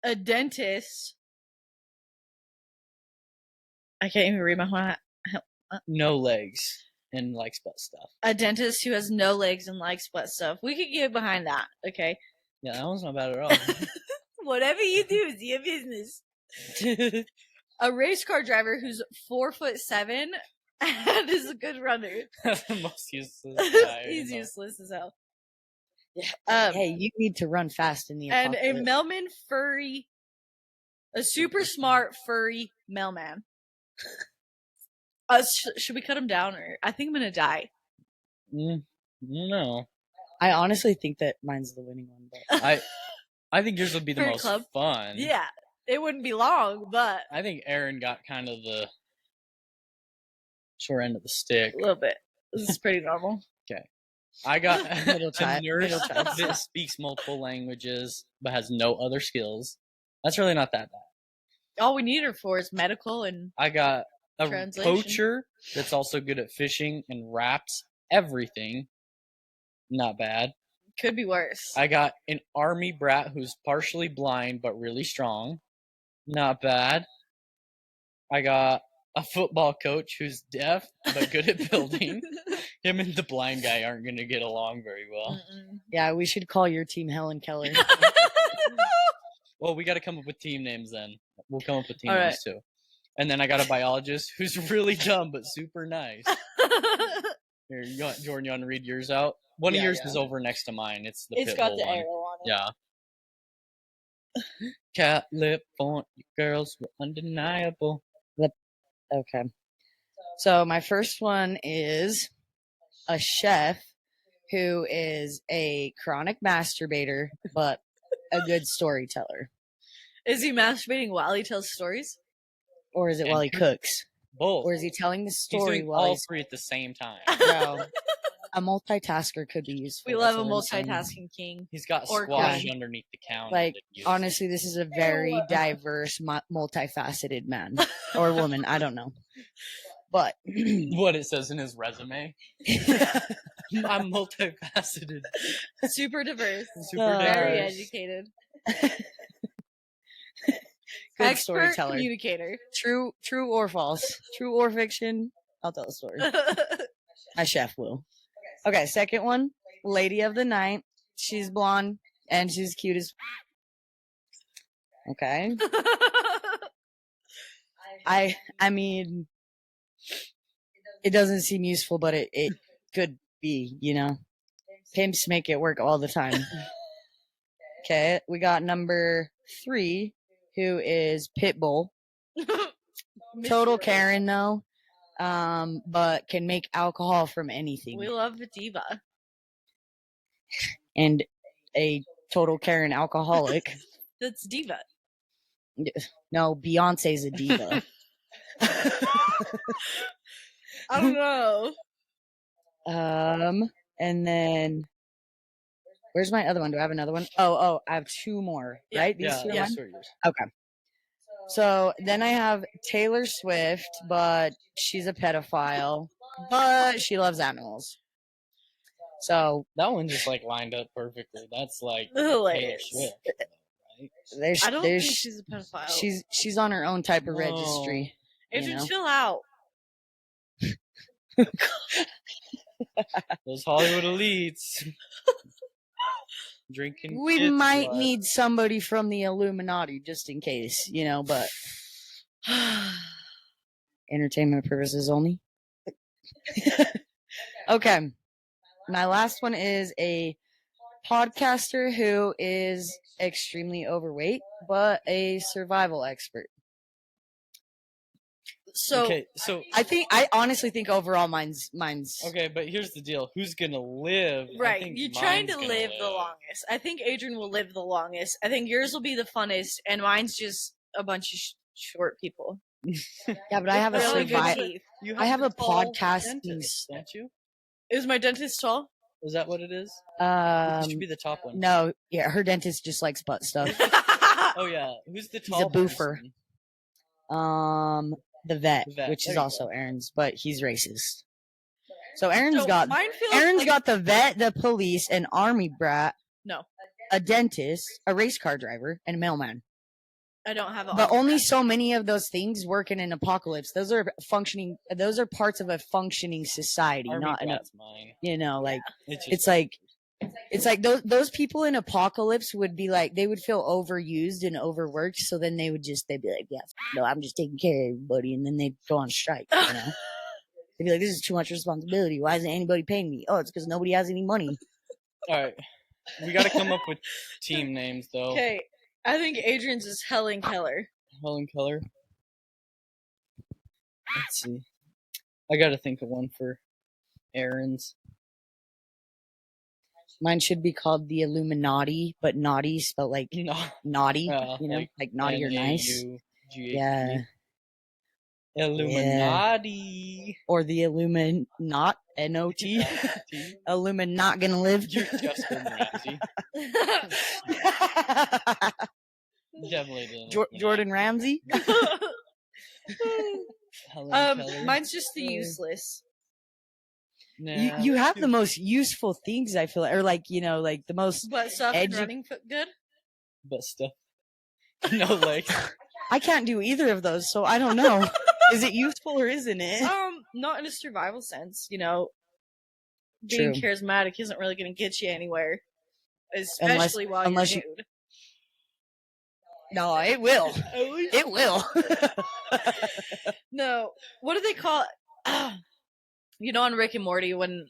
Speaker 5: a dentist. I can't even read my whole.
Speaker 3: No legs and likes butt stuff.
Speaker 5: A dentist who has no legs and likes butt stuff. We could get behind that, okay?
Speaker 3: Yeah, that one's not bad at all.
Speaker 5: Whatever you do is your business. A race car driver who's 4'7" and is a good runner.
Speaker 3: That's the most useless guy.
Speaker 5: He's
Speaker 3: you know.
Speaker 5: useless as hell.
Speaker 4: Yeah. Hey, you need to run fast in the
Speaker 5: And a
Speaker 4: apocalypse.
Speaker 5: mailman furry, a super smart furry mailman. Should we cut him down, or I think I'm gonna die.
Speaker 3: No.
Speaker 4: I honestly think that mine's the winning one. But
Speaker 3: I think yours would be the
Speaker 5: Furry
Speaker 3: most
Speaker 5: club?
Speaker 3: fun.
Speaker 5: Yeah, it wouldn't be long, but
Speaker 3: I think Erin got kind of the short end of the stick.
Speaker 5: a little bit. This is pretty normal.
Speaker 3: I got
Speaker 4: Middle
Speaker 3: a
Speaker 4: child-
Speaker 3: nurse
Speaker 4: middle child.
Speaker 3: that speaks multiple languages but has no other skills. That's really not that bad.
Speaker 5: All we need her for is medical and
Speaker 3: I got a
Speaker 5: Translation.
Speaker 3: poacher that's also good at fishing and wraps everything. Not bad.
Speaker 5: could be worse.
Speaker 3: I got an army brat who's partially blind but really strong. Not bad. I got a football coach who's deaf but good at building. Him and the blind guy aren't gonna get along very well.
Speaker 4: Yeah, we should call your team Helen Keller.
Speaker 3: Well, we got to come up with team names then. We'll come up with team
Speaker 5: All
Speaker 3: names too. And then I got a biologist who's really dumb but super nice. Here, Jordan, you want to read yours out? One of yours is over next to mine. It's the
Speaker 5: It's
Speaker 3: pit
Speaker 5: got
Speaker 3: bull
Speaker 5: the
Speaker 3: one.
Speaker 5: arrow on it.
Speaker 3: Yeah. California girls were undeniable.
Speaker 4: Okay. So my first one is a chef who is a chronic masturbator, but a good storyteller.
Speaker 5: Is he masturbating while he tells stories?
Speaker 4: Or is it while he cooks?
Speaker 3: Both.
Speaker 4: Or is he telling the
Speaker 3: He's
Speaker 4: story
Speaker 3: doing
Speaker 4: while
Speaker 3: all
Speaker 4: he's...
Speaker 3: three at the same time.
Speaker 4: Bro, a multitasker could be useful.
Speaker 5: We love a
Speaker 4: That's what I'm saying.
Speaker 5: multitasking king.
Speaker 3: He's got
Speaker 5: Or
Speaker 3: squash
Speaker 4: queen.
Speaker 3: underneath the counter.
Speaker 4: Like,
Speaker 3: that he uses.
Speaker 4: honestly, this is a very diverse, multifaceted man. Or woman, I don't know. But...
Speaker 3: What it says in his resume. I'm multifaceted.
Speaker 5: Super diverse.
Speaker 3: Super
Speaker 5: Very
Speaker 3: diverse.
Speaker 5: educated.
Speaker 4: Good
Speaker 5: Expert
Speaker 4: storyteller.
Speaker 5: communicator.
Speaker 4: True or false? True or fiction? I'll tell a story. My chef will. Okay, second one. Lady of the night. She's blonde and she's cute as... Okay. I mean... It doesn't seem useful, but it could be, you know. Pimps make it work all the time. Okay, we got number 3, who is Pitbull. Total Karen, though. But can make alcohol from anything.
Speaker 5: We love the diva.
Speaker 4: And a total Karen alcoholic.
Speaker 5: That's diva.
Speaker 4: No, Beyonce's a diva.
Speaker 5: I don't know.
Speaker 4: And then where's my other one? Do I have another one? Oh, I have 2 more,
Speaker 5: Yeah.
Speaker 4: right? These
Speaker 3: Yeah,
Speaker 4: 2 are
Speaker 3: yes,
Speaker 4: mine?
Speaker 3: or yours.
Speaker 4: Okay. So then I have Taylor Swift, but she's a pedophile, but she loves animals. So
Speaker 3: That one just like lined up perfectly. That's like Taylor
Speaker 5: Hilarious.
Speaker 3: Swift, right?
Speaker 4: there's
Speaker 5: I don't think
Speaker 4: there's
Speaker 5: she's a pedophile.
Speaker 4: she's on her own type of
Speaker 3: No.
Speaker 4: registry.
Speaker 5: Adrian,
Speaker 4: know?
Speaker 5: chill out.
Speaker 3: Those Hollywood elites drinking.
Speaker 4: We
Speaker 3: kids'
Speaker 4: might
Speaker 3: blood.
Speaker 4: need somebody from the Illuminati just in case, you know, but entertainment purposes only. Okay. My last one is a podcaster who is extremely overweight, but a survival expert.
Speaker 5: So
Speaker 3: Okay, so
Speaker 4: I honestly think overall mine's
Speaker 3: okay, but here's the deal: who's gonna live? I
Speaker 5: right,
Speaker 3: think
Speaker 5: you're trying to
Speaker 3: mine's gonna
Speaker 5: live the longest. I think Adrian will live the longest. I think yours will be the funnest, and mine's just a bunch of short people.
Speaker 4: yeah, but I have a
Speaker 5: Really good
Speaker 4: survival.
Speaker 5: teeth.
Speaker 3: You
Speaker 4: I have
Speaker 3: the
Speaker 4: a
Speaker 3: tall
Speaker 4: podcasting
Speaker 3: dentist, don't you?
Speaker 5: Is my dentist tall?
Speaker 3: Is that what it is? It should be the top one.
Speaker 4: No, yeah, her dentist just likes butt stuff.
Speaker 3: Oh yeah, who's the
Speaker 4: He's a
Speaker 3: tall
Speaker 4: boofer.
Speaker 3: person?
Speaker 4: The vet,
Speaker 3: The vet,
Speaker 4: which
Speaker 3: there
Speaker 4: is
Speaker 3: you
Speaker 4: also
Speaker 3: go.
Speaker 4: Aaron's, but he's racist. So Aaron's
Speaker 5: So
Speaker 4: got
Speaker 5: mine feels
Speaker 4: Aaron's
Speaker 5: like-
Speaker 4: got the vet, the police, an army brat,
Speaker 5: No,
Speaker 4: a dentist, a race car driver, and a mailman.
Speaker 5: I don't have.
Speaker 4: But only so many of those things work in an apocalypse. Those are functioning. Those are parts of a functioning society,
Speaker 3: Army
Speaker 4: not in a,
Speaker 3: Brat's mine.
Speaker 4: you know, like
Speaker 3: It's just
Speaker 4: it's like those people in apocalypse would be like they would feel overused and overworked. So then they'd be like, yeah, no, I'm just taking care of everybody, and then they'd go on strike. You know, they'd be like, this is too much responsibility. Why isn't anybody paying me? Oh, it's because nobody has any money.
Speaker 3: all right. We got to come up with team names though.
Speaker 5: Okay, I think Adrian's is Helen Keller.
Speaker 3: Helen Keller. Let's see. I got to think of one for Erin's.
Speaker 4: Mine should be called the Illuminati, but naughty spelled like
Speaker 3: No.
Speaker 4: naughty.
Speaker 3: Yeah,
Speaker 4: You know, like naughty or nice.
Speaker 3: N-A-U-G-H-T.
Speaker 4: Yeah.
Speaker 3: Illuminati.
Speaker 4: Or the Illuminat, N-O-T. Illuminat gonna live.
Speaker 3: You're just Gordon Ramsay. Definitely didn't.
Speaker 4: Jordan Ramsay.
Speaker 3: Helen Keller.
Speaker 5: Mine's just the useless.
Speaker 3: Nah,
Speaker 4: You have
Speaker 3: too-
Speaker 4: the most useful things, I feel, or like, you know, like the most.
Speaker 5: Butt stuff and
Speaker 4: Edu-
Speaker 5: running good.
Speaker 3: But stuff. No legs.
Speaker 4: I can't do either of those, so I don't know. Is it useful or isn't it?
Speaker 5: Not in a survival sense, you know. being
Speaker 4: True.
Speaker 5: charismatic isn't really going to get you anywhere, especially while you're nude.
Speaker 4: No, it will. It will.
Speaker 5: No, what do they call it? You know, on Rick and Morty when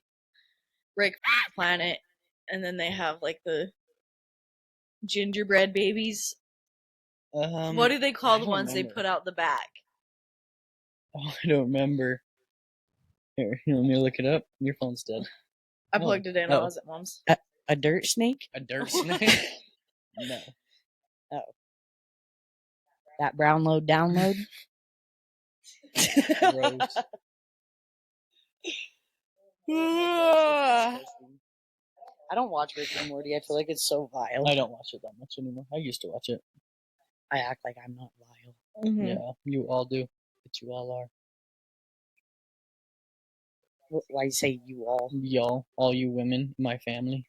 Speaker 5: Rick planet, and then they have like the gingerbread babies. What do they call the ones they put out the back?
Speaker 3: Oh, I don't remember. Here, let me look it up. Your phone's dead.
Speaker 5: I plugged it in. I was at mom's.
Speaker 4: A dirt snake?
Speaker 3: A dirt snake? No.
Speaker 4: Oh. That brown load download?
Speaker 3: Gross.
Speaker 4: I don't watch Rick and Morty. I feel like it's so vile.
Speaker 3: I don't watch it that much anymore. I used to watch it.
Speaker 4: I act like I'm not vile.
Speaker 5: Mm-hmm.
Speaker 3: Yeah, you all do. But you all are.
Speaker 4: Why you say you all?
Speaker 3: Y'all. All you women in my family.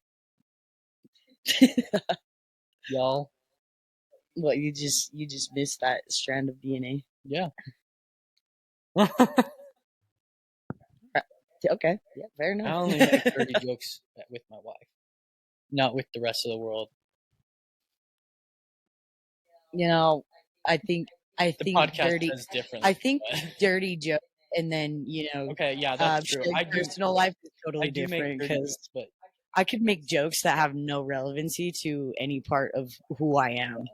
Speaker 3: Y'all.
Speaker 4: What, you just missed that strand of DNA?
Speaker 3: Yeah.
Speaker 4: Okay. Yeah, fair
Speaker 3: I
Speaker 4: enough.
Speaker 3: only make dirty jokes with my wife. Not with the rest of the world.
Speaker 4: You know, I think
Speaker 3: The podcast
Speaker 4: dirty.
Speaker 3: is different.
Speaker 4: I think dirty joke, and then
Speaker 3: Okay, yeah, that's true.
Speaker 4: I personal life is totally
Speaker 3: I do make
Speaker 4: different
Speaker 3: dirty
Speaker 4: because
Speaker 3: jokes, but
Speaker 4: I could make jokes that have no relevancy to any part of who I am.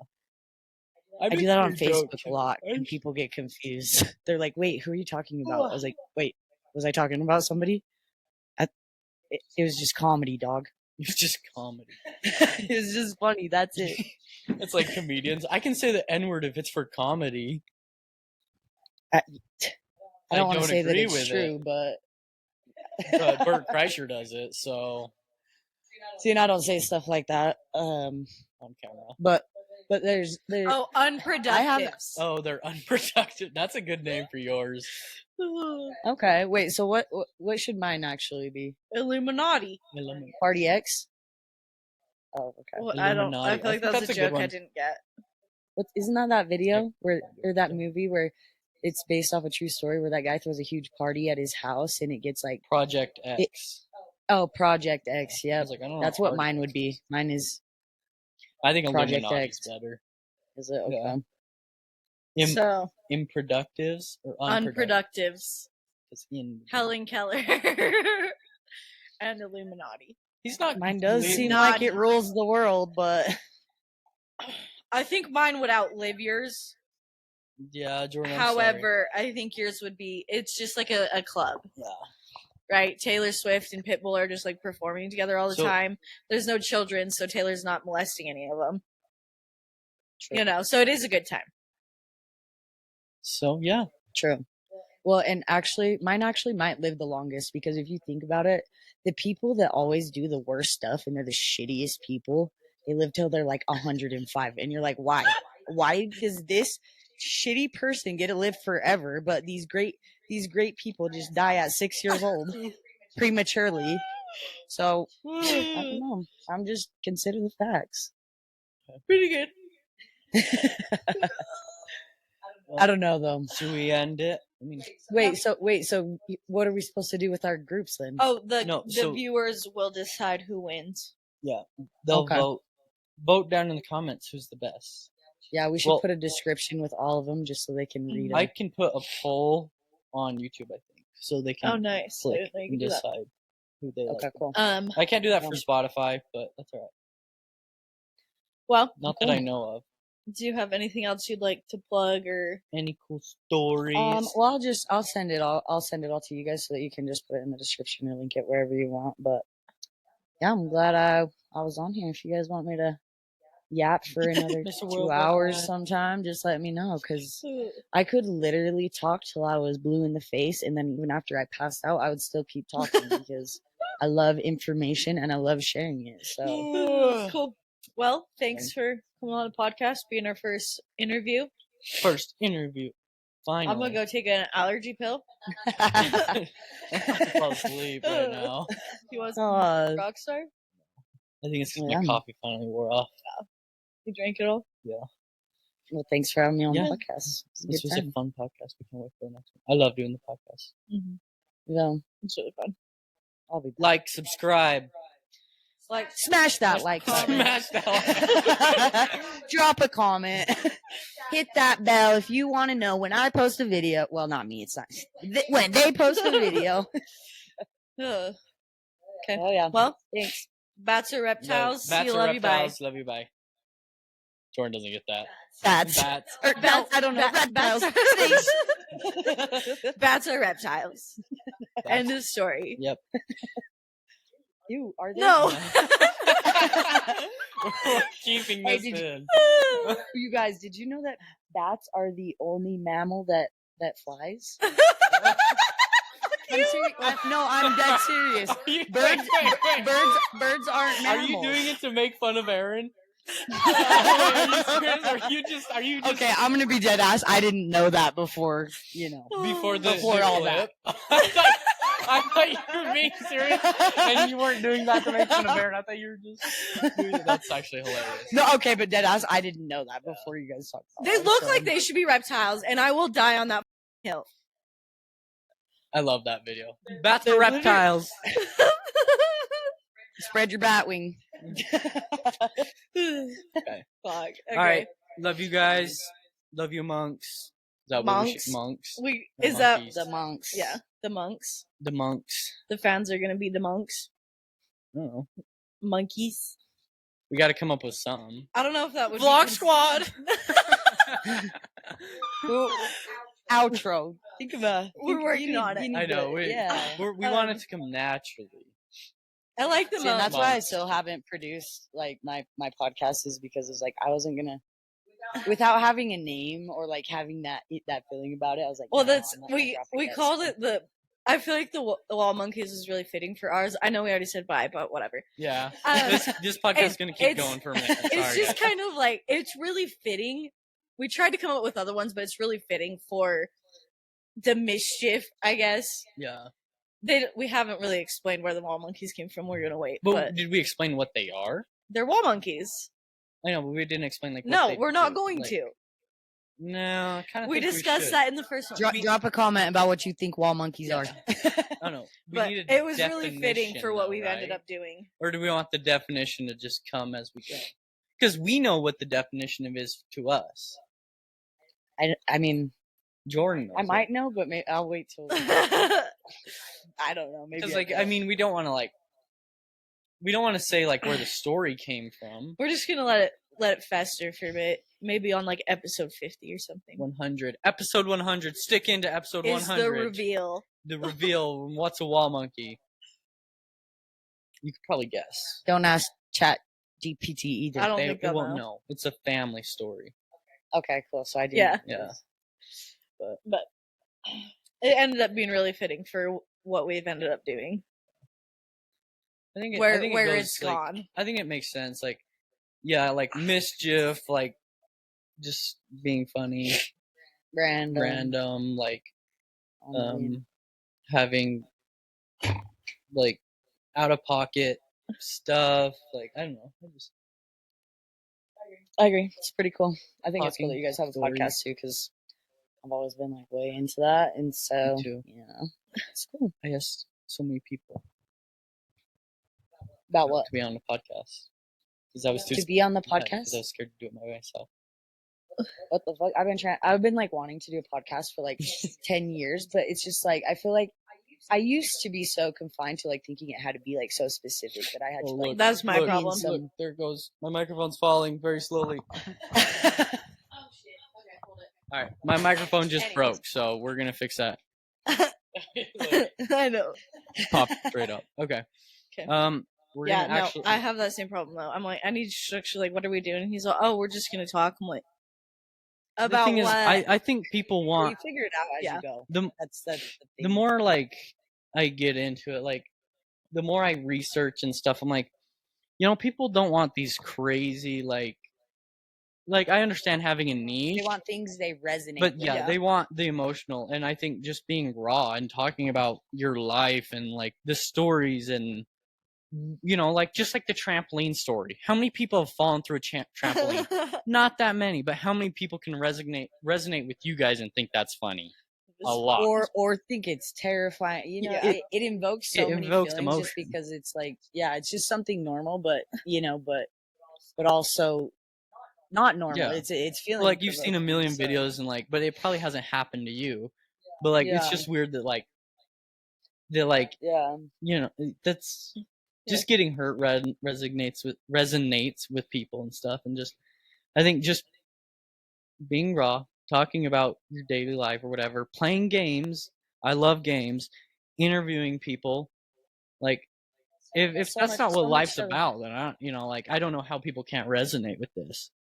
Speaker 4: I do that on Facebook a lot, and people get confused. They're like, "Wait, who are you talking about?" I was like, "Wait, was I talking about somebody?" It was just comedy, dog.
Speaker 3: It's just comedy.
Speaker 4: It was just funny. That's it.
Speaker 3: It's like comedians. I can say the N-word if it's for comedy.
Speaker 4: I don't want to say that
Speaker 3: agree
Speaker 4: it's
Speaker 3: with
Speaker 4: true, but
Speaker 3: But Bert Kreischer does it, so
Speaker 4: see, and I don't say stuff like that.
Speaker 3: on camera.
Speaker 4: But there's
Speaker 5: Oh, unproductive.
Speaker 3: Oh, they're unproductive. That's a good name for yours.
Speaker 4: okay. Wait, so what should mine actually be?
Speaker 5: Illuminati.
Speaker 4: Party X? Oh, okay.
Speaker 5: Well, I don't. I
Speaker 3: Illuminati.
Speaker 5: feel like
Speaker 3: I think
Speaker 5: that's a
Speaker 3: that's a good
Speaker 5: joke I
Speaker 3: one.
Speaker 5: didn't get.
Speaker 4: Isn't that video or that movie where it's based off a true story where that guy throws a huge party at his house and it gets like
Speaker 3: Project X.
Speaker 4: Project X.
Speaker 3: I
Speaker 4: Yeah,
Speaker 3: was like, I don't know
Speaker 4: that's what mine would be. Mine is.
Speaker 3: I think
Speaker 4: Project
Speaker 3: Illuminati
Speaker 4: X.
Speaker 3: is better.
Speaker 4: Is it okay?
Speaker 3: Yeah.
Speaker 5: So
Speaker 3: Improductives or
Speaker 5: unproductives.
Speaker 3: It's in
Speaker 5: Hellen Keller and Illuminati.
Speaker 3: He's not.
Speaker 4: Mine does seem
Speaker 5: not-
Speaker 4: like it rules the world, but
Speaker 5: I think mine would outlive yours.
Speaker 3: Yeah, Jordan. I'm
Speaker 5: However, I think yours would be. It's just like a club.
Speaker 3: Yeah.
Speaker 5: Right, Taylor Swift and Pitbull are just like performing together all the time. There's no children, so Taylor's not molesting any of them.
Speaker 4: True.
Speaker 5: You know, so it is a good time.
Speaker 3: So yeah,
Speaker 4: True. Well, and actually, mine actually might live the longest because if you think about it, the people that always do the worst stuff and they're the shittiest people, they live till they're like 105, and you're like, why? Why does this shitty person get to live forever, but these great people just die at 6 years old prematurely? So I don't know. I'm just consider the facts.
Speaker 5: Pretty good.
Speaker 4: I don't know though.
Speaker 3: should we end it? I mean,
Speaker 4: Wait, so what are we supposed to do with our groups then?
Speaker 5: Oh, the
Speaker 3: so-
Speaker 5: viewers will decide who wins.
Speaker 3: yeah, they'll
Speaker 4: Okay.
Speaker 3: vote down in the comments who's the best.
Speaker 4: Yeah, we should
Speaker 3: Well-
Speaker 4: put a description with all of them just so they can read
Speaker 3: I
Speaker 4: them.
Speaker 3: can put a poll on YouTube, I think, so they can
Speaker 5: Oh, nice.
Speaker 3: click
Speaker 5: They can
Speaker 3: and
Speaker 5: do that.
Speaker 3: decide who they
Speaker 4: Okay,
Speaker 3: like.
Speaker 4: cool.
Speaker 3: I can't do that for Spotify, but that's alright.
Speaker 5: Well,
Speaker 3: Not that I know of.
Speaker 5: do you have anything else you'd like to plug or?
Speaker 3: Any cool stories?
Speaker 4: Well, I'll send it all. I'll send it all to you guys so that you can just put it in the description or link it wherever you want. But yeah, I'm glad I was on here. If you guys want me to yap for another
Speaker 3: Mr.
Speaker 4: 2
Speaker 3: Worldwide.
Speaker 4: hours sometime, just let me know because I could literally talk till I was blue in the face, and then even after I passed out, I would still keep talking because I love information and I love sharing it. So
Speaker 5: Cool. Well, thanks for coming on the podcast, being our first interview.
Speaker 3: First interview. Finally.
Speaker 5: I'm gonna go take an allergy pill.
Speaker 3: I'm gonna fall asleep right now.
Speaker 5: You want some Rockstar?
Speaker 3: I think it's because
Speaker 4: Yeah.
Speaker 3: my coffee finally wore off.
Speaker 5: You drank it all?
Speaker 4: well, thanks for having me on
Speaker 3: Yeah.
Speaker 4: the podcast. It's a
Speaker 3: This
Speaker 4: good
Speaker 3: was a
Speaker 4: time.
Speaker 3: fun podcast. We can't wait for the next one. I love doing the podcast.
Speaker 5: Mm-hmm.
Speaker 4: Yeah.
Speaker 5: It's really fun.
Speaker 4: I'll be back.
Speaker 3: Like, subscribe.
Speaker 5: Like,
Speaker 4: Smash that like button.
Speaker 3: Smash that like.
Speaker 4: Drop a comment. Hit that bell if you want to know when I post a video. Well, not me. It's not. When they post a video.
Speaker 5: okay.
Speaker 4: Oh, yeah.
Speaker 5: Well,
Speaker 4: Thanks.
Speaker 5: bats are reptiles.
Speaker 3: Bats
Speaker 5: See you,
Speaker 3: are
Speaker 5: love you, bye.
Speaker 3: reptiles. Love you, bye. Jordan doesn't get that.
Speaker 4: Bats.
Speaker 3: Bats.
Speaker 4: Or bats. I don't know. Reptiles. Snakes.
Speaker 5: Bats are reptiles. End of story.
Speaker 3: Yep.
Speaker 4: You are they?
Speaker 5: No.
Speaker 3: We're keeping
Speaker 4: Hey,
Speaker 3: this
Speaker 4: did
Speaker 3: in.
Speaker 4: You guys, did you know that bats are the only mammal that flies? I'm serious. I'm dead serious. Birds aren't mammals.
Speaker 3: Are you doing it to make fun of Erin? Are you just
Speaker 4: Okay, I'm gonna be dead ass. I didn't know that before,
Speaker 3: before
Speaker 4: all
Speaker 3: clip? I thought you were being serious and you weren't doing that to make fun of Erin. I thought you were just doing it. That's actually hilarious.
Speaker 4: No, okay, but dead ass, I didn't know that before you guys talked about
Speaker 5: They
Speaker 4: it,
Speaker 5: look
Speaker 4: so-
Speaker 5: like they should be reptiles, and I will die on that hill.
Speaker 3: I love that video. Bats
Speaker 4: They're
Speaker 3: are reptiles.
Speaker 4: Spread your bat wing.
Speaker 3: Okay.
Speaker 5: Fuck. Okay.
Speaker 3: All right. Love you guys. Love you, monks. Is that what we
Speaker 5: Monks?
Speaker 3: should? Monks.
Speaker 5: We
Speaker 3: The
Speaker 5: is that
Speaker 3: monkeys.
Speaker 4: The monks.
Speaker 5: yeah the monks.
Speaker 3: The monks.
Speaker 5: The fans are gonna be the monks.
Speaker 3: I don't know.
Speaker 5: Monkeys.
Speaker 3: We got to come up with something.
Speaker 5: I don't know if that would
Speaker 3: Vlog
Speaker 5: be
Speaker 3: squad.
Speaker 4: Outro. Think of a.
Speaker 5: We're working on it.
Speaker 4: you need
Speaker 3: I know.
Speaker 4: to- yeah.
Speaker 3: We want it to come naturally.
Speaker 5: I like the
Speaker 4: See, and
Speaker 5: monks.
Speaker 4: that's why I
Speaker 3: monks.
Speaker 4: still haven't produced like my podcast is because it's like I wasn't gonna without having a name or like having that feeling about it. I was like,
Speaker 5: Well,
Speaker 4: no,
Speaker 5: that's
Speaker 4: I'm not gonna
Speaker 5: we
Speaker 4: drop
Speaker 5: we
Speaker 4: yet,
Speaker 5: called
Speaker 4: so-
Speaker 5: it the. I feel like the wall monkeys is really fitting for ours. I know we already said bye, but whatever.
Speaker 3: Yeah.
Speaker 5: Um,
Speaker 3: This podcast is going to keep
Speaker 5: it's-
Speaker 3: going for a minute.
Speaker 5: It's
Speaker 3: Sorry,
Speaker 5: just
Speaker 3: guys.
Speaker 5: kind of like it's really fitting. We tried to come up with other ones, but it's really fitting for the mischief, I guess.
Speaker 3: Yeah.
Speaker 5: We haven't really explained where the wall monkeys came from. We're gonna wait,
Speaker 3: But,
Speaker 5: but
Speaker 3: did we explain what they are?
Speaker 5: they're wall monkeys.
Speaker 3: I know, but we didn't explain like. What
Speaker 5: No,
Speaker 3: they
Speaker 5: we're not
Speaker 3: do.
Speaker 5: going
Speaker 3: Like,
Speaker 5: to.
Speaker 3: No, kind of.
Speaker 5: We discussed that in the first one.
Speaker 4: Drop a comment about what you think wall monkeys
Speaker 3: Yeah.
Speaker 4: are.
Speaker 3: I don't know. We
Speaker 5: But
Speaker 3: need a
Speaker 5: it was really fitting
Speaker 3: definition,
Speaker 5: for what
Speaker 3: though,
Speaker 5: we've ended
Speaker 3: right?
Speaker 5: up doing.
Speaker 3: Or do we want the definition to just come as we go? Because we know what the definition of is to us.
Speaker 4: I mean,
Speaker 3: Jordan knows
Speaker 4: I might know, but maybe I'll wait till. I don't know. Maybe
Speaker 3: Because, like, I mean, we don't want to say like where the story came from.
Speaker 5: We're just gonna let it fester for a bit. Maybe on like episode 50 or something.
Speaker 3: 100 episode 100. Stick into episode
Speaker 5: Is
Speaker 3: 100.
Speaker 5: the reveal.
Speaker 3: The reveal. What's a wall monkey? You could probably guess.
Speaker 4: don't ask Chat GPT either.
Speaker 5: I don't think
Speaker 3: They
Speaker 5: they'll
Speaker 3: won't
Speaker 5: know.
Speaker 3: know. It's a family story.
Speaker 4: Okay, cool. So I did.
Speaker 5: Yeah.
Speaker 3: Yeah.
Speaker 5: But it ended up being really fitting for what we've ended up doing.
Speaker 3: I think
Speaker 5: Where
Speaker 3: it
Speaker 5: where
Speaker 3: goes,
Speaker 5: it's
Speaker 3: like,
Speaker 5: gone.
Speaker 3: I think it makes sense. Like, yeah, like mischief, like just being funny, random, like having like out of pocket stuff. Like, I don't know.
Speaker 4: I agree. It's pretty cool. I think it's cool
Speaker 3: Talking
Speaker 4: that you guys have a
Speaker 3: stories.
Speaker 4: podcast too, because I've always been like way into that, and so
Speaker 3: Me too.
Speaker 4: it's cool.
Speaker 3: I asked so many people
Speaker 4: About what?
Speaker 3: to be on the podcast because I was too
Speaker 4: To be on the
Speaker 3: yeah,
Speaker 4: podcast?
Speaker 3: 'cause I was scared to do it by myself.
Speaker 4: What the fuck? I've been like wanting to do a podcast for like 10 years, but it's just like I feel like I used to be so confined to like thinking it had to be like so specific that I had to
Speaker 3: Oh,
Speaker 4: like
Speaker 3: look,
Speaker 5: That's my
Speaker 3: look,
Speaker 5: problem.
Speaker 3: Look, there it goes. My microphone's falling very slowly. All right, my microphone just
Speaker 5: Anyways.
Speaker 3: broke, so we're gonna fix that.
Speaker 5: I know.
Speaker 3: Pop straight up. Okay.
Speaker 5: Okay.
Speaker 3: We're
Speaker 5: Yeah,
Speaker 3: gonna
Speaker 5: no,
Speaker 3: actually.
Speaker 5: I have that same problem though. I'm like, I need structure. Like, what are we doing? And he's like, oh, we're just gonna talk. I'm like,
Speaker 3: the
Speaker 5: about
Speaker 3: thing
Speaker 5: what?
Speaker 3: is, I think people
Speaker 4: you
Speaker 3: want
Speaker 4: figure it out as
Speaker 5: Yeah.
Speaker 4: you go.
Speaker 3: the
Speaker 4: That's the
Speaker 3: the
Speaker 4: thing.
Speaker 3: more like I get into it, like the more I research and stuff, I'm like, people don't want these crazy like I understand having a niche,
Speaker 4: They want things they resonate.
Speaker 3: but
Speaker 4: with.
Speaker 3: yeah,
Speaker 5: Yeah.
Speaker 3: they want the emotional, and I think just being raw and talking about your life and like the stories and like just like the trampoline story. How many people have fallen through a trampoline? Not that many, but how many people can resonate with you guys and think that's funny? a lot.
Speaker 4: or think it's terrifying. You know,
Speaker 5: Yeah.
Speaker 4: it invokes so many
Speaker 3: invokes
Speaker 4: feelings
Speaker 3: emotion.
Speaker 4: just because it's like, yeah, it's just something normal, but you know, but also not normal.
Speaker 3: Yeah.
Speaker 4: It's feeling
Speaker 3: Like you've seen a million
Speaker 4: so-
Speaker 3: videos and like, but it probably hasn't happened to you. But like, it's
Speaker 4: Yeah.
Speaker 3: just weird that like,
Speaker 4: Yeah.
Speaker 3: you know, that's just getting hurt resonates with people and stuff, and just I think just being raw, talking about your daily life or whatever, playing games. I love games, interviewing people. Like if
Speaker 4: So
Speaker 3: that's
Speaker 4: much-
Speaker 3: not what
Speaker 4: so
Speaker 3: life's
Speaker 4: much of-
Speaker 3: about, then I don't know how people can't resonate with this.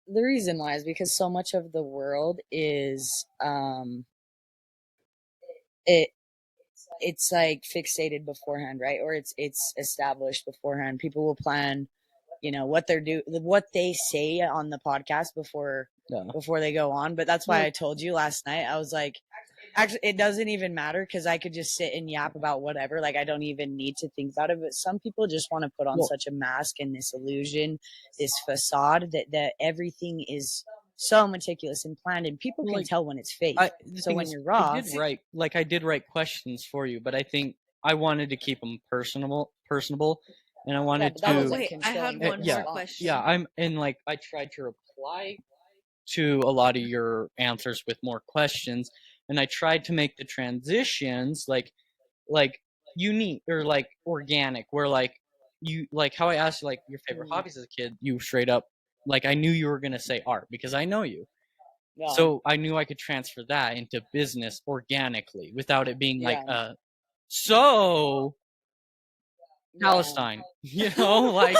Speaker 4: The reason why is because so much of the world is it's like fixated beforehand, right? Or it's established beforehand. People will plan, you know, what they say on the podcast before they go on. But that's why I told you last night, I was like, actually, it doesn't even matter because I could just sit and yap about whatever. Like, I don't even need to think about it. But some people just want to put on such a mask and this illusion, this facade that everything is so meticulous and planned, and people can tell when it's fake. So when you're raw,
Speaker 3: I did write questions for you, but I think I wanted to keep them personable, and I wanted to.
Speaker 5: Wait, I had one more question.
Speaker 3: Yeah, I tried to reply to a lot of your answers with more questions, and I tried to make the transitions like unique or like organic, where like you like how I asked you like your favorite hobbies as a kid, you straight up like I knew you were gonna say art because I know you.
Speaker 4: Yeah.
Speaker 3: So I knew I could transfer that into business organically without it being like Palestine, you know, like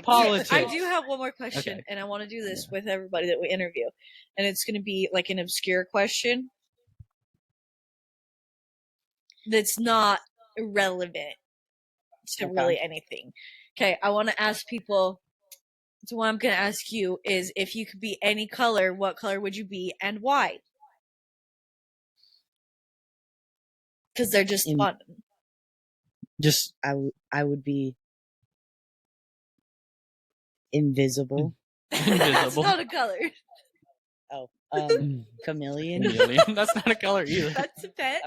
Speaker 3: politics.
Speaker 5: I do have one more question,
Speaker 3: Okay.
Speaker 5: and I want to do this with everybody that we interview, and it's going to be like an obscure question that's not relevant to really anything. Okay, I want to ask people. So what I'm going to ask you is, if you could be any color, what color would you be and why? Because they're just fun.
Speaker 3: Just
Speaker 4: I would be invisible.
Speaker 5: That's not a color.
Speaker 4: Oh, chameleon.
Speaker 3: That's not a color either.
Speaker 5: That's a pet.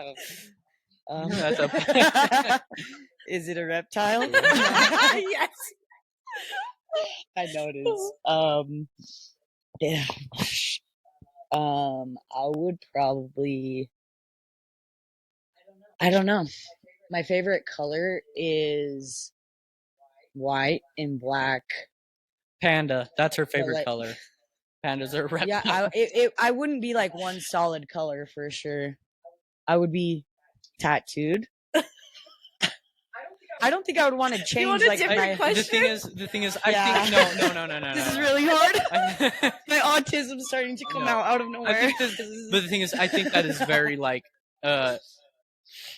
Speaker 3: That's a pet.
Speaker 4: Is it a reptile?
Speaker 5: Yes.
Speaker 4: I know it is. Yeah. I would probably. I don't know. My favorite color is white and black.
Speaker 3: Panda. That's her favorite
Speaker 4: like-
Speaker 3: color. Pandas are reptiles.
Speaker 4: Yeah, I wouldn't be like one solid color for sure. I would be tattooed. I don't think I would want to change
Speaker 5: want a
Speaker 4: like
Speaker 5: different
Speaker 4: my.
Speaker 5: question?
Speaker 3: The thing is,
Speaker 4: Yeah.
Speaker 3: I think no.
Speaker 4: This is really hard.
Speaker 3: I-
Speaker 4: My autism's starting to come
Speaker 3: No.
Speaker 4: out of nowhere.
Speaker 3: I think but the thing is, I think that is very like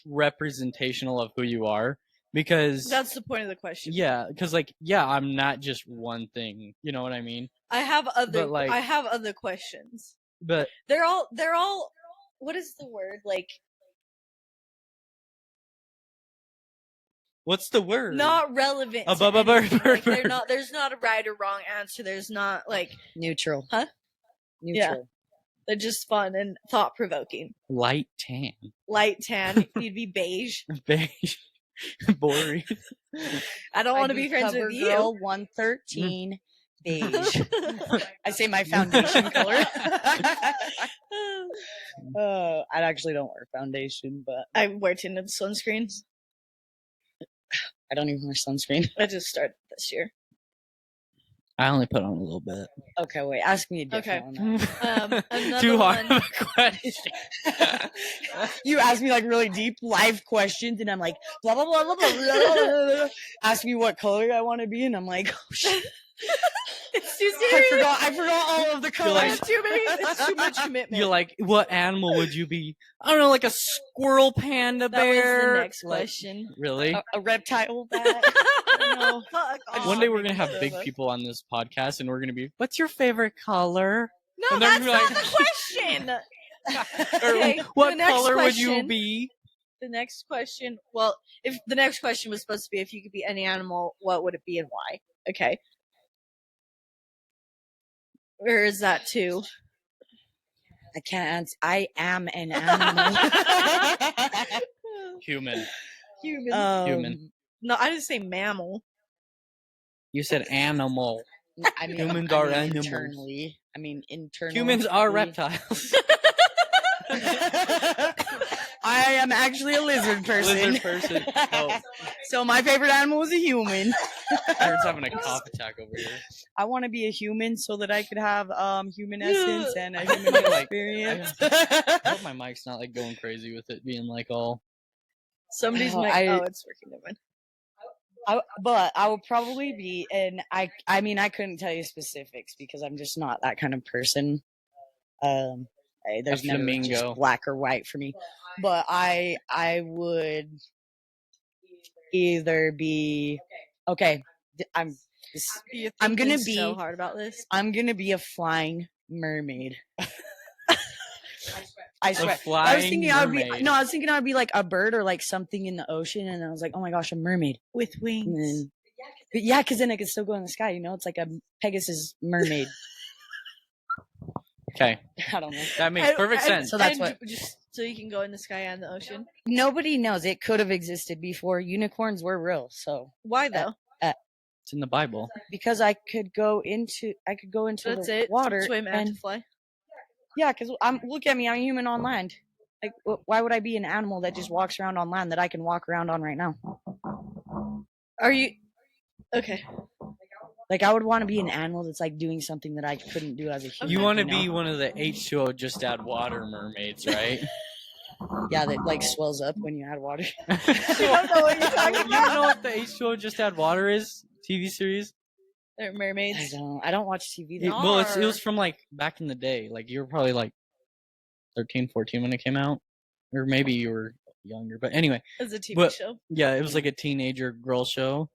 Speaker 3: representational of who you are, because
Speaker 5: That's the point of the question.
Speaker 3: because I'm not just one thing. You know what I mean?
Speaker 5: I have other.
Speaker 3: But,
Speaker 5: I have other questions.
Speaker 3: But
Speaker 5: They're all. What is the word? Like,
Speaker 3: what's the word?
Speaker 5: not relevant.
Speaker 3: A
Speaker 5: to
Speaker 3: bird.
Speaker 5: anything. Like, they're not. There's not a right or wrong answer. There's not like
Speaker 4: Neutral.
Speaker 5: Huh?
Speaker 4: Neutral.
Speaker 5: they're just fun and thought provoking.
Speaker 3: Light tan,
Speaker 5: Light tan. You'd be beige.
Speaker 3: beige, boring.
Speaker 5: I don't want to be friends with you.
Speaker 4: Girl 113 beige. I say my foundation color. I actually don't wear foundation, but
Speaker 5: I wear tinted sunscreens.
Speaker 4: I don't even wear sunscreen.
Speaker 5: I just started this year.
Speaker 3: I only put on a little bit.
Speaker 4: Okay, wait. Ask me a different one.
Speaker 5: Another
Speaker 3: Too hard
Speaker 5: one.
Speaker 3: of a question.
Speaker 4: You ask me like really deep life questions, and I'm like blah blah blah blah blah. blah, blah. Ask me what color I want to be, and I'm like, oh, shit.
Speaker 5: It's too serious.
Speaker 4: I forgot all of the colors.
Speaker 3: like-
Speaker 5: It's too much commitment.
Speaker 3: You're like, what animal would you be? I don't know, like a squirrel, panda,
Speaker 5: that was
Speaker 3: bear.
Speaker 5: the next
Speaker 3: Like,
Speaker 5: question.
Speaker 3: really?
Speaker 4: a reptile bat. No.
Speaker 5: Fuck off.
Speaker 3: One day we're gonna have big people on this podcast, and we're gonna be, "What's your favorite color?"
Speaker 5: No,
Speaker 3: And they're
Speaker 5: that's
Speaker 3: gonna be
Speaker 5: not
Speaker 3: like-
Speaker 5: the question.
Speaker 3: Or
Speaker 5: Okay,
Speaker 3: what
Speaker 5: the next
Speaker 3: color would you
Speaker 5: question-
Speaker 3: be?
Speaker 5: The next question. Well, if the next question was supposed to be if you could be any animal, what would it be and why? Okay. Where is that too?
Speaker 4: I can't answer. I am an animal.
Speaker 3: Human.
Speaker 5: Human. No, I didn't say mammal.
Speaker 3: You said animal.
Speaker 4: I mean,
Speaker 3: Humans are animals.
Speaker 4: internally. I mean, internally.
Speaker 3: Humans are reptiles.
Speaker 4: I am actually a lizard person.
Speaker 3: Lizard person. Oh,
Speaker 4: So my favorite animal is a human.
Speaker 3: Aaron's having a cough attack over here.
Speaker 4: I want to be a human so that I could have human essence and a human
Speaker 3: Like,
Speaker 4: experience.
Speaker 3: I hope my mic's not like going crazy with it being like all.
Speaker 5: Somebody's
Speaker 4: Oh,
Speaker 5: mic.
Speaker 4: I-
Speaker 5: It's working. Never mind.
Speaker 4: But I will probably be, and I mean, I couldn't tell you specifics because I'm just not that kind of person. There's
Speaker 3: A
Speaker 4: never
Speaker 3: flamingo.
Speaker 4: just black or white for me. But I would either be okay. I'm
Speaker 5: You're
Speaker 4: I'm gonna
Speaker 5: thinking so
Speaker 4: be-
Speaker 5: hard about this.
Speaker 4: I'm gonna be a flying mermaid. I swear. I was
Speaker 3: flying
Speaker 4: thinking I would be
Speaker 3: mermaid.
Speaker 4: no. I was thinking I would be like a bird or like something in the ocean, and I was like, oh my gosh, a mermaid.
Speaker 5: With
Speaker 4: And
Speaker 5: wings.
Speaker 4: then, but yeah, because then I could still go in the sky. You know, it's like a Pegasus mermaid.
Speaker 3: Okay,
Speaker 4: I don't know.
Speaker 3: that makes perfect
Speaker 5: And-
Speaker 3: sense.
Speaker 4: So that's
Speaker 5: and
Speaker 4: what-
Speaker 5: Just so you can go in the sky and the ocean.
Speaker 4: Nobody knows. It could have existed before unicorns were real. So
Speaker 5: Why though?
Speaker 3: It's in the Bible.
Speaker 4: because I could go into
Speaker 5: That's
Speaker 4: the
Speaker 5: it.
Speaker 4: water
Speaker 5: Swim and
Speaker 4: and
Speaker 5: fly.
Speaker 4: yeah, because look at me. I'm human on land. Like, why would I be an animal that just walks around on land that I can walk around on right now?
Speaker 5: Are you okay?
Speaker 4: Like, I would want to be an animal that's like doing something that I couldn't do as a human.
Speaker 3: You want to
Speaker 4: know?
Speaker 3: be one of the H2O just add water mermaids, right?
Speaker 4: Yeah, that like swells up when you add water.
Speaker 5: You don't know what you're talking
Speaker 3: You
Speaker 5: about.
Speaker 3: don't know what the H2O just add water is? TV series?
Speaker 5: They're
Speaker 4: I
Speaker 5: mermaids.
Speaker 4: don't watch TV.
Speaker 3: It,
Speaker 4: That
Speaker 3: well, it
Speaker 5: Nar.
Speaker 3: was from like back in the day. Like you were probably like 13, 14 when it came out, or maybe you were younger. But anyway,
Speaker 5: It's a TV
Speaker 3: But-
Speaker 5: show.
Speaker 3: yeah, it was like a teenager girl show,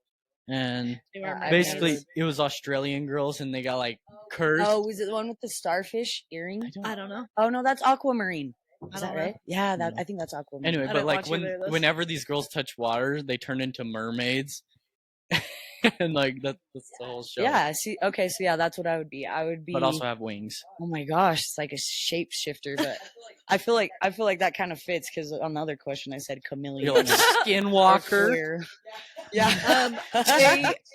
Speaker 3: and
Speaker 5: They were
Speaker 4: I've
Speaker 3: basically
Speaker 4: never-
Speaker 3: it was Australian girls, and they got like cursed.
Speaker 4: Oh, was it the one with the starfish earring?
Speaker 5: I don't know.
Speaker 4: Oh no, that's aquamarine.
Speaker 5: I
Speaker 4: Is
Speaker 5: don't
Speaker 4: that
Speaker 5: know.
Speaker 4: right? Yeah,
Speaker 3: No.
Speaker 4: I think that's aquamarine.
Speaker 3: Anyway,
Speaker 5: I
Speaker 3: but
Speaker 5: didn't
Speaker 3: like
Speaker 5: watch either of those.
Speaker 3: whenever these girls touch water, they turn into mermaids, and like that's the whole show.
Speaker 4: Yeah. See. Okay. So yeah, that's what I would be. I would be.
Speaker 3: but also have wings.
Speaker 4: Oh my gosh, it's like a shapeshifter. But I feel like that kind of fits because on the other question I said chameleon.
Speaker 3: You're like a
Speaker 4: or
Speaker 3: skinwalker.
Speaker 4: queer. Yeah.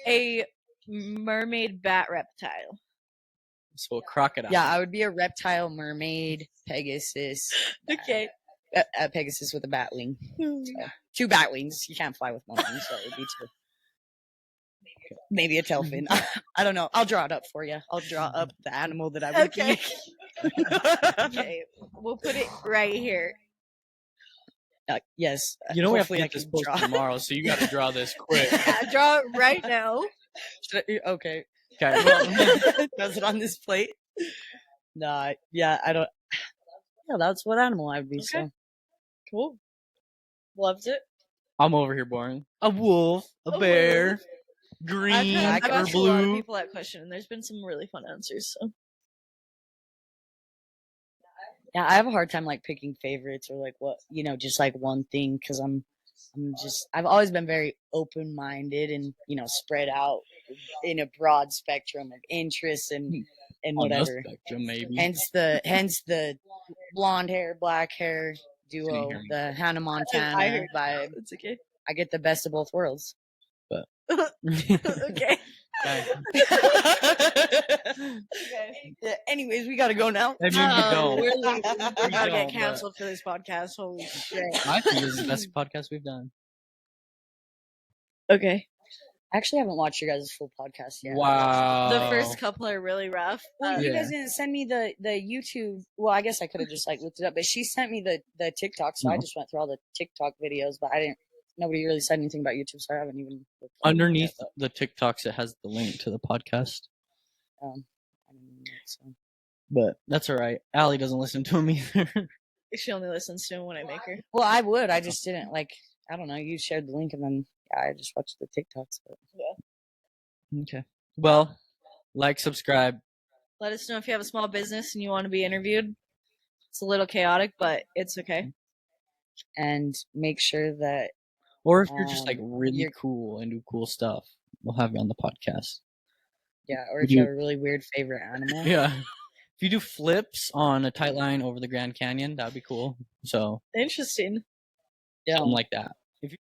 Speaker 5: A mermaid bat reptile.
Speaker 3: So a crocodile.
Speaker 4: Yeah, I would be a reptile, mermaid, Pegasus.
Speaker 5: Okay.
Speaker 4: A Pegasus with a bat wing. So, 2 bat wings. You can't fly with 1 wing, so it would be 2. Maybe a tail fin. I don't know. I'll draw it up for you. I'll draw up the animal that I would
Speaker 5: Okay.
Speaker 4: be.
Speaker 5: Okay. We'll put it right here.
Speaker 4: Yes.
Speaker 3: You know we have to
Speaker 4: hopefully I
Speaker 3: get this
Speaker 4: can
Speaker 3: posted
Speaker 4: draw.
Speaker 3: tomorrow, so you got to draw this quick.
Speaker 5: Yeah, draw it right now.
Speaker 4: Okay.
Speaker 3: Okay. Well,
Speaker 4: Does it on this plate? Nah. Yeah, I don't. Yeah, that's what animal I would be. So.
Speaker 5: Cool. Loved it.
Speaker 3: I'm over here boring. A wolf, a bear, green
Speaker 5: I've
Speaker 3: or
Speaker 5: asked a lot of
Speaker 3: blue.
Speaker 5: people that question, and there's been some really fun answers. So
Speaker 4: Yeah, I have a hard time like picking favorites or like what just like one thing because I've always been very open minded and spread out in a broad spectrum of interests and
Speaker 3: On the
Speaker 4: whatever.
Speaker 3: spectrum, maybe.
Speaker 4: Hence the blonde hair, black hair duo,
Speaker 3: hear me.
Speaker 4: the Hannah
Speaker 5: I
Speaker 4: Montana
Speaker 5: heard
Speaker 4: vibe.
Speaker 5: it's okay.
Speaker 4: I get the best of both worlds.
Speaker 5: Okay.
Speaker 3: Okay.
Speaker 5: Okay.
Speaker 4: Yeah, anyways, we gotta go now.
Speaker 3: I mean, you don't.
Speaker 5: We're
Speaker 3: You
Speaker 5: about to
Speaker 3: don't,
Speaker 5: get
Speaker 3: but-
Speaker 5: canceled for this podcast. Holy shit.
Speaker 3: I think this is the best podcast we've done.
Speaker 5: Okay.
Speaker 4: I actually haven't watched your guys' full podcast yet.
Speaker 3: Wow.
Speaker 5: The first couple are really rough.
Speaker 4: Well, you
Speaker 3: Yeah.
Speaker 4: guys didn't send me the YouTube. Well, I guess I could have just like looked it up, but she sent me the TikTok, so I
Speaker 3: No.
Speaker 4: just went through all the TikTok videos, but I didn't. Nobody really said anything about YouTube, so I haven't even looked at it
Speaker 3: Underneath
Speaker 4: yet,
Speaker 3: the TikToks, it has the link to the podcast.
Speaker 4: but, I don't know, so.
Speaker 3: But that's all right. Allie doesn't listen to him either.
Speaker 5: She only listens to him when I make her.
Speaker 4: Well, I would. I just didn't like. I don't know. You shared the link, and then I just watched the TikToks. But.
Speaker 3: Okay. Well, like, subscribe.
Speaker 5: Let us know if you have a small business and you want to be interviewed. It's a little chaotic, but it's okay.
Speaker 4: And make sure that
Speaker 3: Or if you're just like
Speaker 4: Um,
Speaker 3: really
Speaker 4: you're-
Speaker 3: cool and do cool stuff, we'll have you on the podcast.
Speaker 4: or
Speaker 3: Would
Speaker 4: if you
Speaker 3: you-
Speaker 4: have a really weird favorite animal,
Speaker 3: Yeah. if you do flips on a tight line over the Grand Canyon, that'd be cool. So
Speaker 5: Interesting.
Speaker 4: Yeah.
Speaker 3: something like that. If you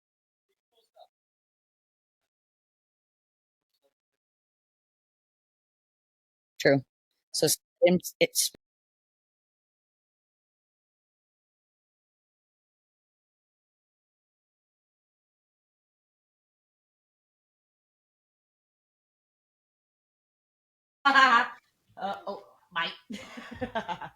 Speaker 4: True. So it's oh, Mike.